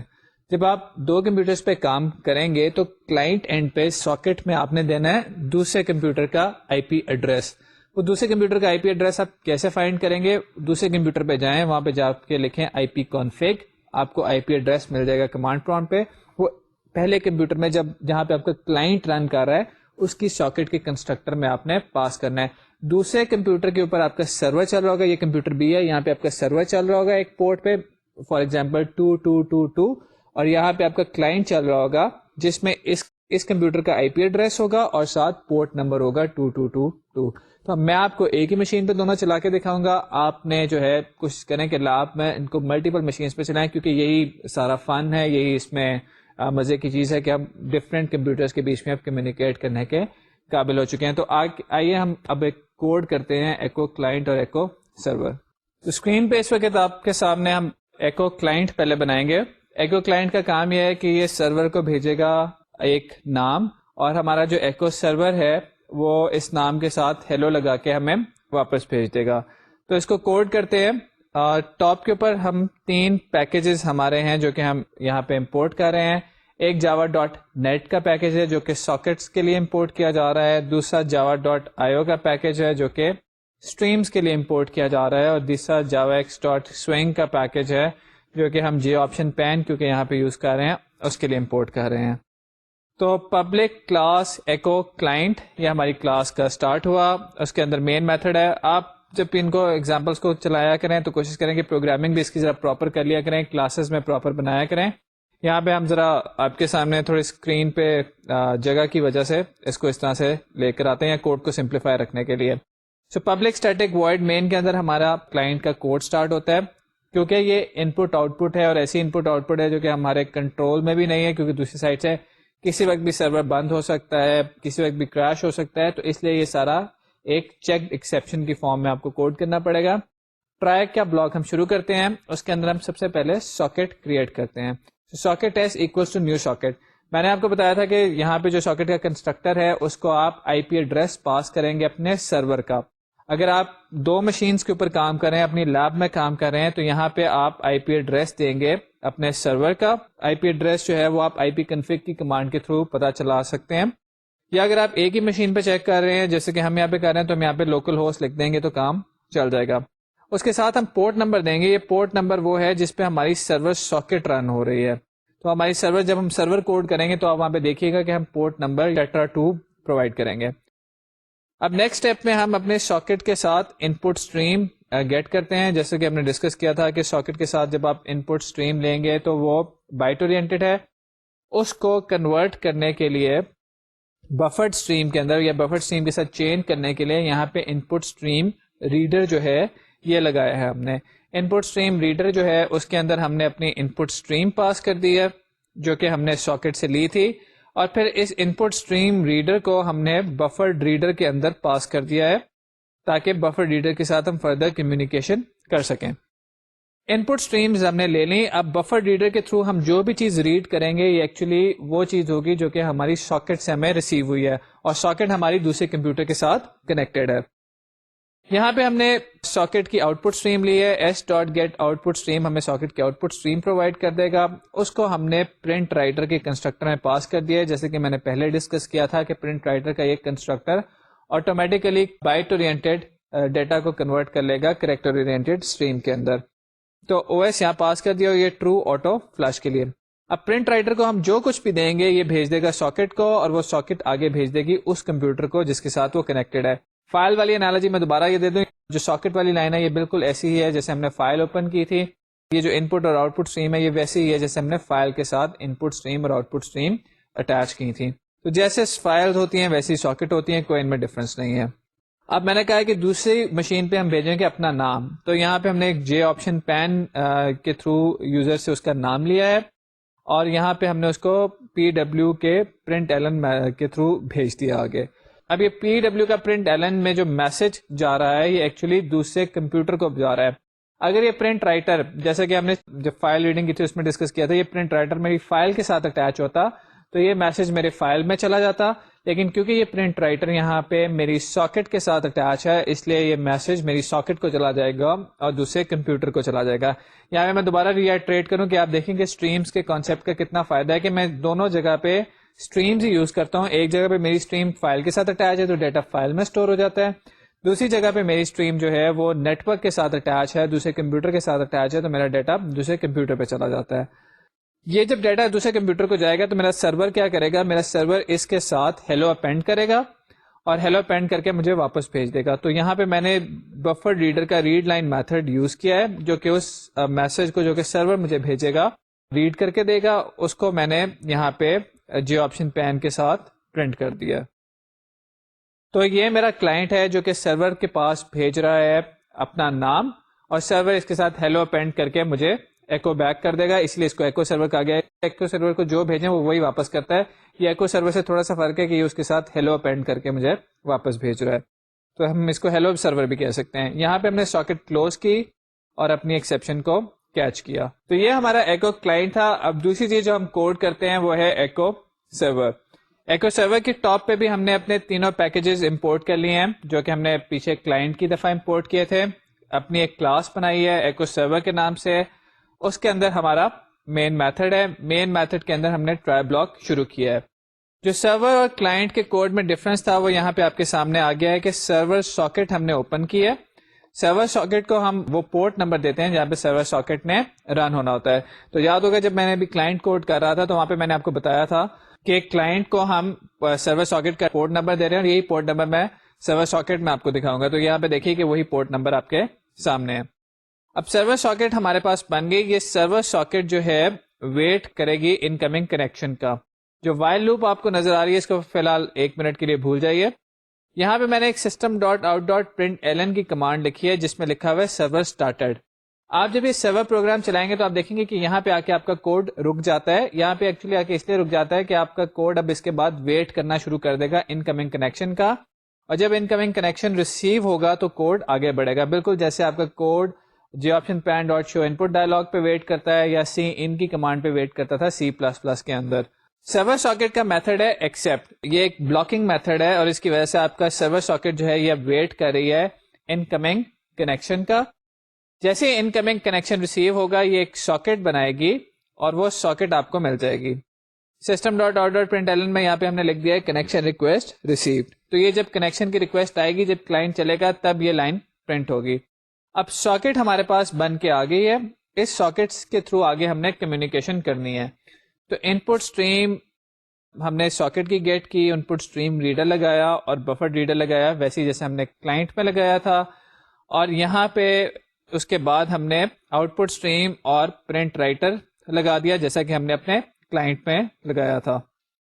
جب آپ دو کمپیوٹرز پہ کام کریں گے تو کلائنٹ اینڈ پہ ساکٹ میں آپ نے دینا ہے دوسرے کمپیوٹر کا آئی پی ایڈریس. وہ دوسرے کمپیوٹر کا آئی پی ایڈریس آپ کیسے فائنڈ کریں گے؟ دوسرے کمپیوٹر پہ جائیں, وہاں پہ جا کے لکھیں آئی پی کانفگ, آپ کو آئی پی ایڈریس مل جائے گا کمانڈ پرومپٹ پہ. وہ پہلے کمپیوٹر میں جہاں پہ آپ کا کلائنٹ رن کر رہا ہے اس کی ساکٹ کے کنسٹرکٹر میں آپ نے پاس کرنا ہے. دوسرے کمپیوٹر کے اوپر آپ کا سرور چل رہا ہوگا, یہ کمپیوٹر بھی ہے, یہاں پہ آپ کا سرور چل رہا ہوگا ایک پورٹ پہ فار ایگزامپل 2222, اور یہاں پہ آپ کا کلائنٹ چل رہا ہوگا جس میں اس کمپیوٹر کا آئی پی ایڈریس ہوگا اور ساتھ پورٹ نمبر ہوگا 2222. تو میں آپ کو ایک ہی مشین پہ دونوں چلا کے دکھاؤں گا. آپ نے جو ہے کچھ کریں کہ آپ میں ان کو ملٹیپل مشینز پہ چلائیں, کیونکہ یہی سارا فن ہے, یہی اس میں مزے کی چیز ہے کہ ہم ڈفرینٹ کمپیوٹرز کے بیچ میں اب کمیونیکیٹ کرنے کے قابل ہو چکے ہیں. تو آئیے ہم اب ایک کوڈ کرتے ہیں ایکو کلائنٹ اور ایکو سرور. تو اسکرین پہ اس وقت آپ کے سامنے ہم ایکو کلائنٹ پہلے بنائیں گے. ایکو کلائنٹ کا کام یہ ہے کہ یہ سرور کو بھیجے گا ایک نام, اور ہمارا جو ایکو سرور ہے وہ اس نام کے ساتھ ہیلو لگا کے ہمیں واپس بھیج دے گا. تو اس کو کوڈ کرتے ہیں. ٹاپ کے اوپر ہم 3 پیکیجز ہمارے ہیں جو کہ ہم یہاں پہ امپورٹ کر رہے ہیں. ایک جاوا ڈاٹ نیٹ کا پیکج ہے جو کہ ساکٹس کے لیے امپورٹ کیا جا رہا ہے, دوسرا جاوا ڈاٹ آئی او کا پیکج ہے جو کہ اسٹریمز کے لیے امپورٹ کیا جا رہا ہے, اور تیسرا جاوا ایکس ڈاٹ سوئنگ کا پیکج ہے جو کہ ہم جی آپشن پین کیونکہ یہاں پہ یوز کر رہے ہیں اس کے لیے امپورٹ کر رہے ہیں. تو پبلک کلاس ایکو کلائنٹ یہ ہماری کلاس کا اسٹارٹ ہوا, اس کے اندر مین میتھڈ ہے. آپ جب ان کو ایگزامپلس کو چلایا کریں تو کوشش کریں کہ پروگرامنگ بھی اس کی ذرا پراپر کر لیا کریں, کلاسز میں پراپر بنایا کریں. یہاں پہ ہم ذرا آپ کے سامنے تھوڑی اسکرین پہ جگہ کی وجہ سے اس کو اس طرح سے لے کر آتے ہیں کوڈ کو سمپلیفائی رکھنے کے لیے. So public static void main کے اندر ہمارا کلائنٹ کا کوڈ اسٹارٹ ہوتا ہے, کیونکہ یہ ان پٹ آؤٹ پٹ ہے اور ایسی ان پٹ آؤٹ پٹ ہے جو کہ ہمارے کنٹرول میں بھی نہیں ہے, کیونکہ دوسری سائڈ سے کسی وقت بھی سرور بند ہو سکتا ہے, کسی وقت بھی کریش ہو سکتا ہے, تو اس لیے یہ سارا ایک چیک ایکسیپشن کی فارم میں آپ کو کوڈ کرنا پڑے گا. ٹرائی کا بلاک ہم شروع کرتے ہیں, اس کے اندر ہم سب سے پہلے ساکٹ کریٹ کرتے ہیں. Socket S equals to new socket. میں نے آپ کو بتایا تھا کہ یہاں پہ جو ساکٹ کا کنسٹرکٹر ہے اس کو آپ آئی پی ایڈریس پاس کریں گے اپنے سرور کا. اگر آپ دو مشینز کے اوپر کام کر رہے ہیں, اپنی لیب میں کام کر رہے ہیں, تو یہاں پہ آپ آئی پی ایڈریس دیں گے اپنے سرور کا. آئی پی ایڈریس جو ہے وہ آپ آئی پی کنفگ کی کمانڈ کے تھرو پتہ چلا سکتے ہیں, یا اگر آپ ایک ہی مشین پہ چیک کر رہے ہیں جیسے کہ ہم یہاں پہ کر رہے ہیں تو ہم یہاں پہ لوکل ہوسٹ لکھ دیں گے تو کام چل جائے گا. اس کے ساتھ ہم پورٹ نمبر دیں گے. یہ پورٹ نمبر وہ ہے جس پہ ہماری سرور ساکٹ رن ہو رہی ہے. تو ہماری سرور جب ہم سرور کوڈ کریں گے تو آپ وہاں پہ دیکھیے گا کہ ہم پورٹ نمبر ٹیٹرا 2 پرووائڈ کریں گے. اب نیکسٹ اسٹیپ میں ہم اپنے ساکٹ کے ساتھ ان پٹ اسٹریم گیٹ کرتے ہیں. جیسے کہ ہم نے ڈسکس کیا تھا کہ ساکٹ کے ساتھ جب آپ ان پٹ اسٹریم لیں گے تو وہ بائٹ اورینٹڈ ہے. اس کو کنورٹ کرنے کے لیے بفرڈ اسٹریم کے اندر یا بفرڈ اسٹریم کے ساتھ چین کرنے کے لیے یہاں پہ ان پٹ اسٹریم ریڈر جو ہے یہ لگایا ہے ہم نے. ان پٹ اسٹریم ریڈر جو ہے اس کے اندر ہم نے اپنی ان پٹ اسٹریم پاس کر دی ہے جو کہ ہم نے ساکٹ سے لی تھی, اور پھر اس ان پٹ اسٹریم ریڈر کو ہم نے بفرڈ ریڈر کے اندر پاس کر دیا ہے تاکہ بفرڈ ریڈر کے ساتھ ہم فردر کمیونیکیشن کر سکیں. ان پٹ اسٹریمز ہم نے لے لیں. اب بفر ریڈر کے تھرو ہم جو بھی چیز ریڈ کریں گے یہ ایکچولی وہ چیز ہوگی جو کہ ہماری ساکٹ سے ہمیں ریسیو ہوئی ہے, اور ساکٹ ہماری دوسرے کمپیوٹر کے ساتھ کنیکٹڈ ہے. یہاں پہ ہم نے ساکٹ کی آؤٹ پٹ اسٹریم لی ہے. S dot get output stream ہمیں ساکٹ کی آؤٹ پٹ اسٹریم پرووائڈ کر دے گا. اس کو ہم نے پرنٹ رائٹر کے کنسٹرکٹر میں پاس کر دیا ہے. جیسے کہ میں نے پہلے ڈسکس کیا تھا کہ پرنٹ رائٹر کا یہ constructor automatically byte oriented data کو کنورٹ کر لے گا کریکٹر اورینٹڈ اسٹریم کے اندر. تو او ایس یہاں پاس کر دیا, یہ ٹرو آٹو فلش کے لیے. اب پرنٹ رائٹر کو ہم جو کچھ بھی دیں گے یہ بھیج دے گا ساکٹ کو, اور وہ ساکٹ آگے بھیج دے گی اس کمپیوٹر کو جس کے ساتھ وہ کنیکٹڈ ہے. فائل والی انالوجی میں دوبارہ یہ دے دوں, جو ساکٹ والی لائن ہے یہ بالکل ایسی ہی ہے جیسے ہم نے فائل اوپن کی تھی. یہ جو ان پٹ اور آؤٹ پٹ اسٹریم ہے یہ ویسی ہی ہے جیسے ہم نے فائل کے ساتھ ان پٹ اسٹریم اور آؤٹ پٹ اسٹریم اٹیچ کی تھی. تو جیسے فائل ہوتی ہیں ویسی ساکٹ ہوتی ہیں, کوئی ان میں ڈفرنس نہیں ہے. اب میں نے کہا کہ دوسری مشین پہ ہم بھیجیں گے اپنا نام, تو یہاں پہ ہم نے ایک جے آپشن پین کے تھرو یوزر سے اس کا نام لیا ہے, اور یہاں پہ ہم نے اس کو پی ڈبلیو کے پرنٹ ایلن کے تھرو بھیج دیا آگے. اب یہ پی ڈبلیو کا پرنٹ ایلن میں جو میسج جا رہا ہے یہ ایکچولی دوسرے کمپیوٹر کو جا رہا ہے. اگر یہ پرنٹ رائٹر جیسا کہ ہم نے جب فائل ریڈنگ کی تھی اس میں ڈسکس کیا تھا, یہ پرنٹ رائٹر میری فائل کے ساتھ اٹیچ ہوتا تو یہ میسج میرے فائل میں چلا جاتا, لیکن کیونکہ یہ پرنٹ رائٹر یہاں پہ میری ساکٹ کے ساتھ اٹیچ ہے اس لیے یہ میسج میری ساکٹ کو چلا جائے گا اور دوسرے کمپیوٹر کو چلا جائے گا. یہاں پہ میں دوبارہ ریائٹریٹ کروں کہ آپ دیکھیں کہ اسٹریمز کے کانسیپٹ کا کتنا فائدہ ہے کہ میں دونوں جگہ پہ اسٹریمز ہی یوز کرتا ہوں. ایک جگہ پہ میری اسٹریم فائل کے ساتھ اٹیچ ہے تو ڈیٹا فائل میں اسٹور ہو جاتا ہے, دوسری جگہ پہ میری اسٹریم جو ہے وہ نیٹ ورک کے ساتھ اٹیچ ہے, دوسرے کمپیوٹر کے ساتھ اٹیچ ہے, تو میرا ڈیٹا دوسرے کمپیوٹر پہ چلا جاتا ہے. یہ جب ڈیٹا دوسرے کمپیوٹر کو جائے گا تو میرا سرور کیا کرے گا, میرا سرور اس کے ساتھ ہیلو اپینڈ کرے گا اور ہیلو اپینڈ کر کے مجھے واپس بھیج دے گا. تو یہاں پہ میں نے بفر ریڈر کا ریڈ لائن میتھڈ یوز کیا ہے جو کہ اس میسج کو جو کہ سرور مجھے بھیجے گا ریڈ کر کے دے گا, اس کو میں نے یہاں پہ جیو آپشن پین کے ساتھ پرنٹ کر دیا. تو یہ میرا کلائنٹ ہے جو کہ سرور کے پاس بھیج رہا ہے اپنا نام, اور سرور اس کے ساتھ ہیلو اپینڈ کر کے مجھے ایکو بیک کر دے گا, اس لیے اس کو ایکو سرور کہا گیا ہے. ایکو سرور کو جو بھیجیں وہ وہی واپس کرتا ہے. یہ ایکو سرور سے تھوڑا سا فرق ہے کہ یہ اس کے ساتھ ہیلو اپینڈ کر کے مجھے واپس بھیج رہا ہے, تو ہم اس کو ہیلو سرور بھی کہہ سکتے ہیں. یہاں پہ ہم نے ساکٹ کلوز کی اور اپنی ایکسیپشن کو کیچ کیا. تو یہ ہمارا ایکو کلائنٹ تھا. اب دوسری چیز جو ہم کوڈ کرتے ہیں وہ ہے ایکو سرور. ایکو سرور کی ٹاپ پہ بھی ہم نے اپنے تینوں پیکیجز امپورٹ کر لیے ہیں جو کہ ہم نے پیچھے کلائنٹ کی دفعہ امپورٹ کیے تھے. اپنی ایک کلاس بنائی ہے ایکو سرور کے نام سے, اس کے اندر ہمارا مین میتھڈ ہے. مین میتھڈ کے اندر ہم نے ٹرائی بلاک شروع کیا ہے. جو سرور اور کلائنٹ کے کوڈ میں ڈفرنس تھا وہ یہاں پہ آپ کے سامنے آ گیا ہے کہ سرور ساکٹ ہم نے اوپن کیا ہے. سرور ساکٹ کو ہم وہ پورٹ نمبر دیتے ہیں جہاں پہ سرور ساکٹ نے رن ہونا ہوتا ہے. تو یاد ہوگا جب میں نے ابھی کلائنٹ کوڈ کر رہا تھا تو وہاں پہ میں نے آپ کو بتایا تھا کہ کلائنٹ کو ہم سرور ساکٹ کا پورٹ نمبر دے رہے ہیں اور یہی پورٹ نمبر میں سرور ساکٹ میں آپ کو دکھاؤں گا. تو یہاں پہ دیکھیے کہ وہی پورٹ نمبر آپ کے سامنے ہے. اب سرور ساکٹ ہمارے پاس بن گئی. یہ سرور ساکٹ جو ہے ویٹ کرے گی انکمنگ کنیکشن کا. جو وائل لوپ آپ کو نظر آ رہی ہے اس کو فی الحال 1 منٹ کے لیے بھول جائیے. یہاں پہ میں نے ایک system dot out dot print ln کی کمانڈ لکھی ہے جس میں لکھا ہوا ہے سرور اسٹارٹڈ. آپ جب یہ سرور پروگرام چلائیں گے تو آپ دیکھیں گے کہ یہاں پہ آ کے آپ کا کوڈ رک جاتا ہے. یہاں پہ ایکچولی آ کے اس لیے رک جاتا ہے کہ آپ کا کوڈ اب اس کے بعد ویٹ کرنا شروع کر دے گا انکمنگ کنیکشن کا, اور جب انکمنگ کنیکشن ریسیو ہوگا تو کوڈ آگے بڑھے گا. بالکل جیسے آپ کا کوڈ جی آپشن پین ڈاٹ شو ان پٹ ڈائلاگ پہ ویٹ کرتا ہے یا سی ان کی کمانڈ پہ ویٹ کرتا تھا C++ کے اندر. سرور ساکٹ کا میتھڈ ہے ایکسپٹ. یہ ایک بلاکنگ میتھڈ ہے اور اس کی وجہ سے آپ کا سرور ساکٹ جو ہے یہ ویٹ کر رہی ہے انکمنگ کنیکشن کا. جیسے ہی انکمنگ کنیکشن ریسیو ہوگا یہ ایک ساکٹ بنائے گی اور وہ ساکٹ آپ کو مل جائے گی. System dot out dot print ln میں یہاں پہ ہم نے لکھ دیا ہے کنیکشن ریکویسٹ ریسیوڈ. تو یہ جب کنیکشن کی ریکویسٹ آئے گی, جب کلائنٹ چلے گا تب یہ لائن پرنٹ ہوگی. اب ساکٹ ہمارے پاس بن کے آ گئی ہے. اس ساکٹس کے تھرو آگے ہم نے کمیونیکیشن کرنی ہے. تو ان پٹ اسٹریم ہم نے ساکٹ کی گیٹ کی, ان پٹ اسٹریم ریڈر لگایا اور بفر ریڈر لگایا ویسے جیسے ہم نے کلائنٹ میں لگایا تھا, اور یہاں پہ اس کے بعد ہم نے آؤٹ پٹ اسٹریم اور پرنٹ رائٹر لگا دیا جیسا کہ ہم نے اپنے کلائنٹ میں لگایا تھا.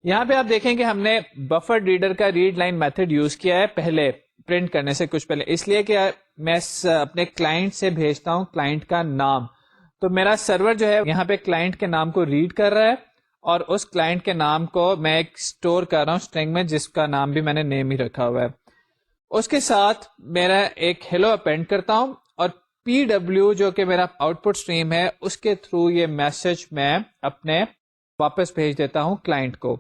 یہاں پہ آپ دیکھیں کہ ہم نے بفر ریڈر کا ریڈ لائن میتھڈ یوز کیا ہے پہلے پرنٹ کرنے سے کچھ پہلے, اس لیے کہ میں اپنے کلائنٹ سے بھیجتا ہوں کلائنٹ کا نام. تو میرا سرور جو ہے یہاں پہ کلائنٹ کے نام کو ریڈ کر رہا ہے اور اس کلائنٹ کے نام کو میں ایک اسٹور کر رہا ہوں اسٹرنگ میں جس کا نام بھی میں نے نیم ہی رکھا ہوا ہے. اس کے ساتھ میرا ایک ہیلو اپینڈ کرتا ہوں اور PW جو کہ میرا آؤٹ پٹ اسٹریم ہے اس کے تھرو یہ میسج میں اپنے واپس بھیج دیتا ہوں کلائنٹ کو.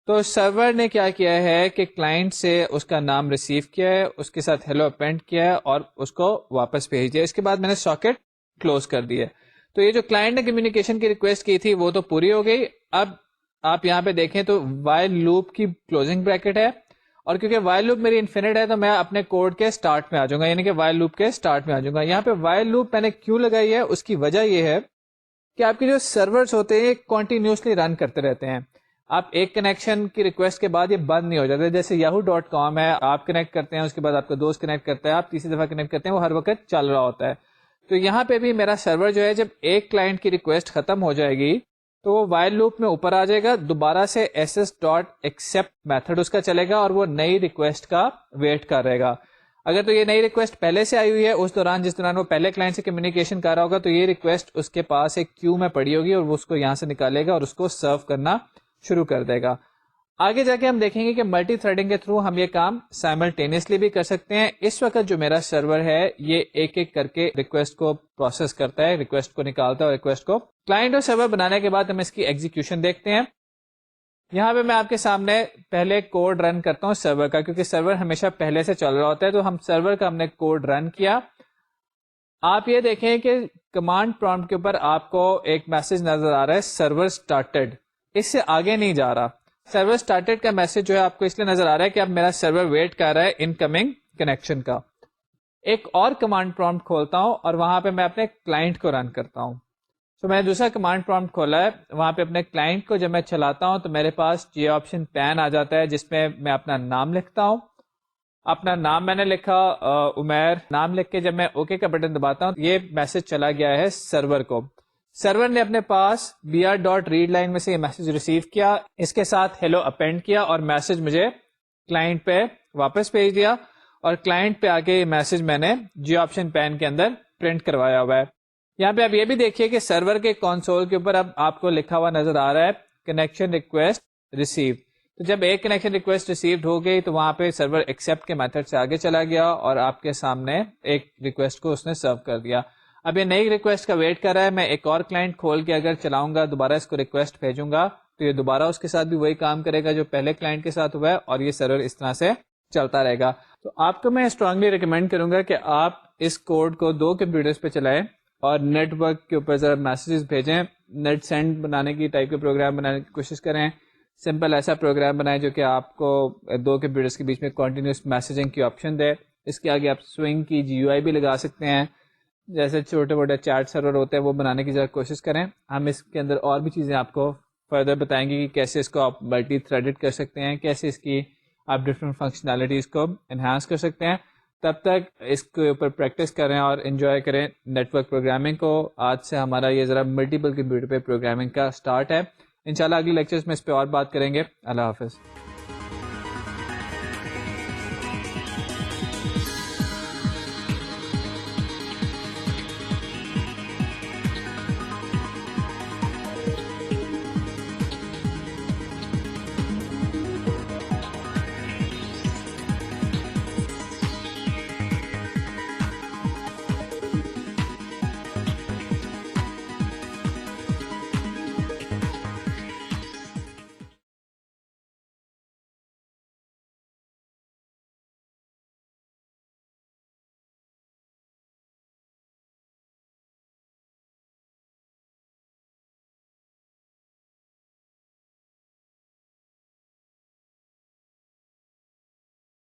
تو سرور نے کیا کیا ہے کہ کلائنٹ سے اس کا نام ریسیو کیا ہے, اس کے ساتھ ہیلو اپینڈ کیا ہے اور اس کو واپس بھیج دیا. اس کے بعد میں نے ساکٹ کلوز کر دیا. تو یہ جو کلائنٹ نے کمیونیکیشن کی ریکویسٹ کی تھی وہ تو پوری ہو گئی. اب آپ یہاں پہ دیکھیں تو وائل لوپ کی کلوزنگ بریکٹ ہے, اور کیونکہ وائل لوپ میری انفینٹ ہے تو میں اپنے کوڈ کے سٹارٹ میں آ جاؤں گا, یعنی کہ وائل لوپ کے سٹارٹ میں آ جاؤں گا. یہاں پہ وائل لوپ میں نے کیوں لگائی ہے, اس کی وجہ یہ ہے کہ آپ کے جو سرورز ہوتے ہیں کنٹینیوسلی رن کرتے رہتے ہیں. آپ ایک کنیکشن کی ریکویسٹ کے بعد یہ بند نہیں ہو جاتے. جیسے yahoo.com ہے, آپ کنیکٹ کرتے ہیں, اس کے بعد آپ کا دوست کنیکٹ کرتا ہے, آپ تیسری دفعہ کنیکٹ کرتے ہیں, وہ ہر وقت چل رہا ہوتا ہے. تو یہاں پہ بھی میرا سرور جو ہے جب ایک کلائنٹ کی ریکویسٹ ختم ہو جائے گی تو وہ وائل لوپ میں اوپر آ جائے گا, دوبارہ سے ss.accept میتھڈ اس کا چلے گا اور وہ نئی ریکویسٹ کا ویٹ کر رہے گا. اگر تو یہ نئی ریکویسٹ پہلے سے آئی ہوئی ہے اس دوران جس دوران وہ پہلے کلائنٹ سے کمیونیکیشن کر رہا ہوگا تو یہ ریکویسٹ اس کے پاس ایک کیو میں پڑی ہوگی اور وہ اس کو یہاں سے نکالے گا اور اس کو سرو کرنا شروع کر دے گا. آگے جا کے ہم دیکھیں گے کہ ملٹی تھریڈنگ کے تھرو ہم یہ کام سائملٹینیسلی بھی کر سکتے ہیں. اس وقت جو میرا سرور ہے یہ ایک ایک کر کے ریکویسٹ کو پروسیس کرتا ہے, ریکویسٹ کو نکالتا ہے اور ریکویسٹ کو کلائنٹ اور سرور بنانے کے بعد ہم اس کی ایگزیکیوشن دیکھتے ہیں. یہاں پہ میں آپ کے سامنے پہلے کوڈ رن کرتا ہوں سرور کا, کیونکہ سرور ہمیشہ پہلے سے چل رہا ہوتا ہے. تو ہم سرور کا ہم نے کوڈ رن کیا. آپ یہ دیکھیں کہ کمانڈ پرومپٹ کے اوپر آپ کو ایک میسج نظر آ رہا ہے سرور اسٹارٹیڈ, اس سے آگے نہیں جا رہا. سرور اسٹارٹیڈ کا میسج جو ہے آپ کو اس لیے نظر آ رہا ہے کہ اب میرا سرور ویٹ کر رہا ہے انکمنگ کنیکشن کا. ایک اور کمانڈ پرومپٹ کھولتا ہوں اور وہاں پہ میں اپنے کلائنٹ کو رن کرتا ہوں. تو میں نے دوسرا کمانڈ پرومپٹ کھولا ہے, وہاں پہ اپنے کلائنٹ کو جب میں چلاتا ہوں تو میرے پاس یہ آپشن پین آ جاتا ہے جس میں میں اپنا نام لکھتا ہوں. اپنا نام میں نے لکھا عمیر, نام لکھ کے جب میں اوکے کا بٹن دباتا ہوں یہ میسج چلا گیا ہے سرور کو. سرور نے اپنے پاس br.read لائن میں سے یہ میسج ریسیو کیا, اس کے ساتھ ہیلو اپینڈ کیا اور میسج مجھے کلائنٹ پہ واپس بھیج دیا, اور کلائنٹ پہ آ کے یہ میسج میں نے جی آپشن پین کے اندر پرنٹ کروایا ہوا ہے. یہاں پہ آپ یہ بھی دیکھیے کہ سرور کے کنسول کے اوپر اب آپ کو لکھا ہوا نظر آ رہا ہے کنیکشن ریکویسٹ ریسیو. تو جب ایک کنیکشن ریکویسٹ ریسیوڈ ہو گئی تو وہاں پہ سرور ایکسپٹ کے میتھڈ سے آگے چلا گیا اور آپ کے سامنے ایک ریکویسٹ کو اس نے سرو کر دیا. اب یہ نئی ریکویسٹ کا ویٹ کر رہا ہے. میں ایک اور کلائنٹ کھول کے اگر چلاؤں گا, دوبارہ اس کو ریکویسٹ بھیجوں گا تو یہ دوبارہ اس کے ساتھ بھی وہی کام کرے گا جو پہلے کلائنٹ کے ساتھ ہوا ہے, اور یہ سرور اس طرح سے چلتا رہے گا. تو آپ کو میں اسٹرانگلی ریکمینڈ کروں گا کہ آپ اس کوڈ کو 2 کمپیوٹرز پہ چلائیں اور نیٹ ورک کے اوپر ذرا میسیجز بھیجیں. نیٹ سینڈ بنانے کی ٹائپ کے پروگرام بنانے کی کوشش کریں. سمپل ایسا پروگرام بنائیں جو کہ آپ کو دو کمپیوٹرس کے بیچ میں کنٹینیوس میسیجنگ کی آپشن دے. اس کے آگے آپ سوئنگ کی GUI بھی لگا سکتے ہیں. جیسے چھوٹے موٹے چیٹ سرور ہوتے ہیں وہ بنانے کی ذرا کوشش کریں. ہم اس کے اندر اور بھی چیزیں آپ کو فردر بتائیں گے کہ کیسے اس کو آپ ملٹی تھریڈڈ کر سکتے ہیں, کیسے اس کی آپ ڈفرینٹ فنکشنالٹیز کو انہانس کر سکتے ہیں. تب تک اس کے اوپر پریکٹس کریں اور انجوائے کریں نیٹ ورک پروگرامنگ کو. آج سے ہمارا یہ ذرا ملٹیپل کمپیوٹر پہ پروگرامنگ کا سٹارٹ ہے. انشاءاللہ اگلی لیکچرز میں اس پہ اور بات کریں گے. اللہ حافظ.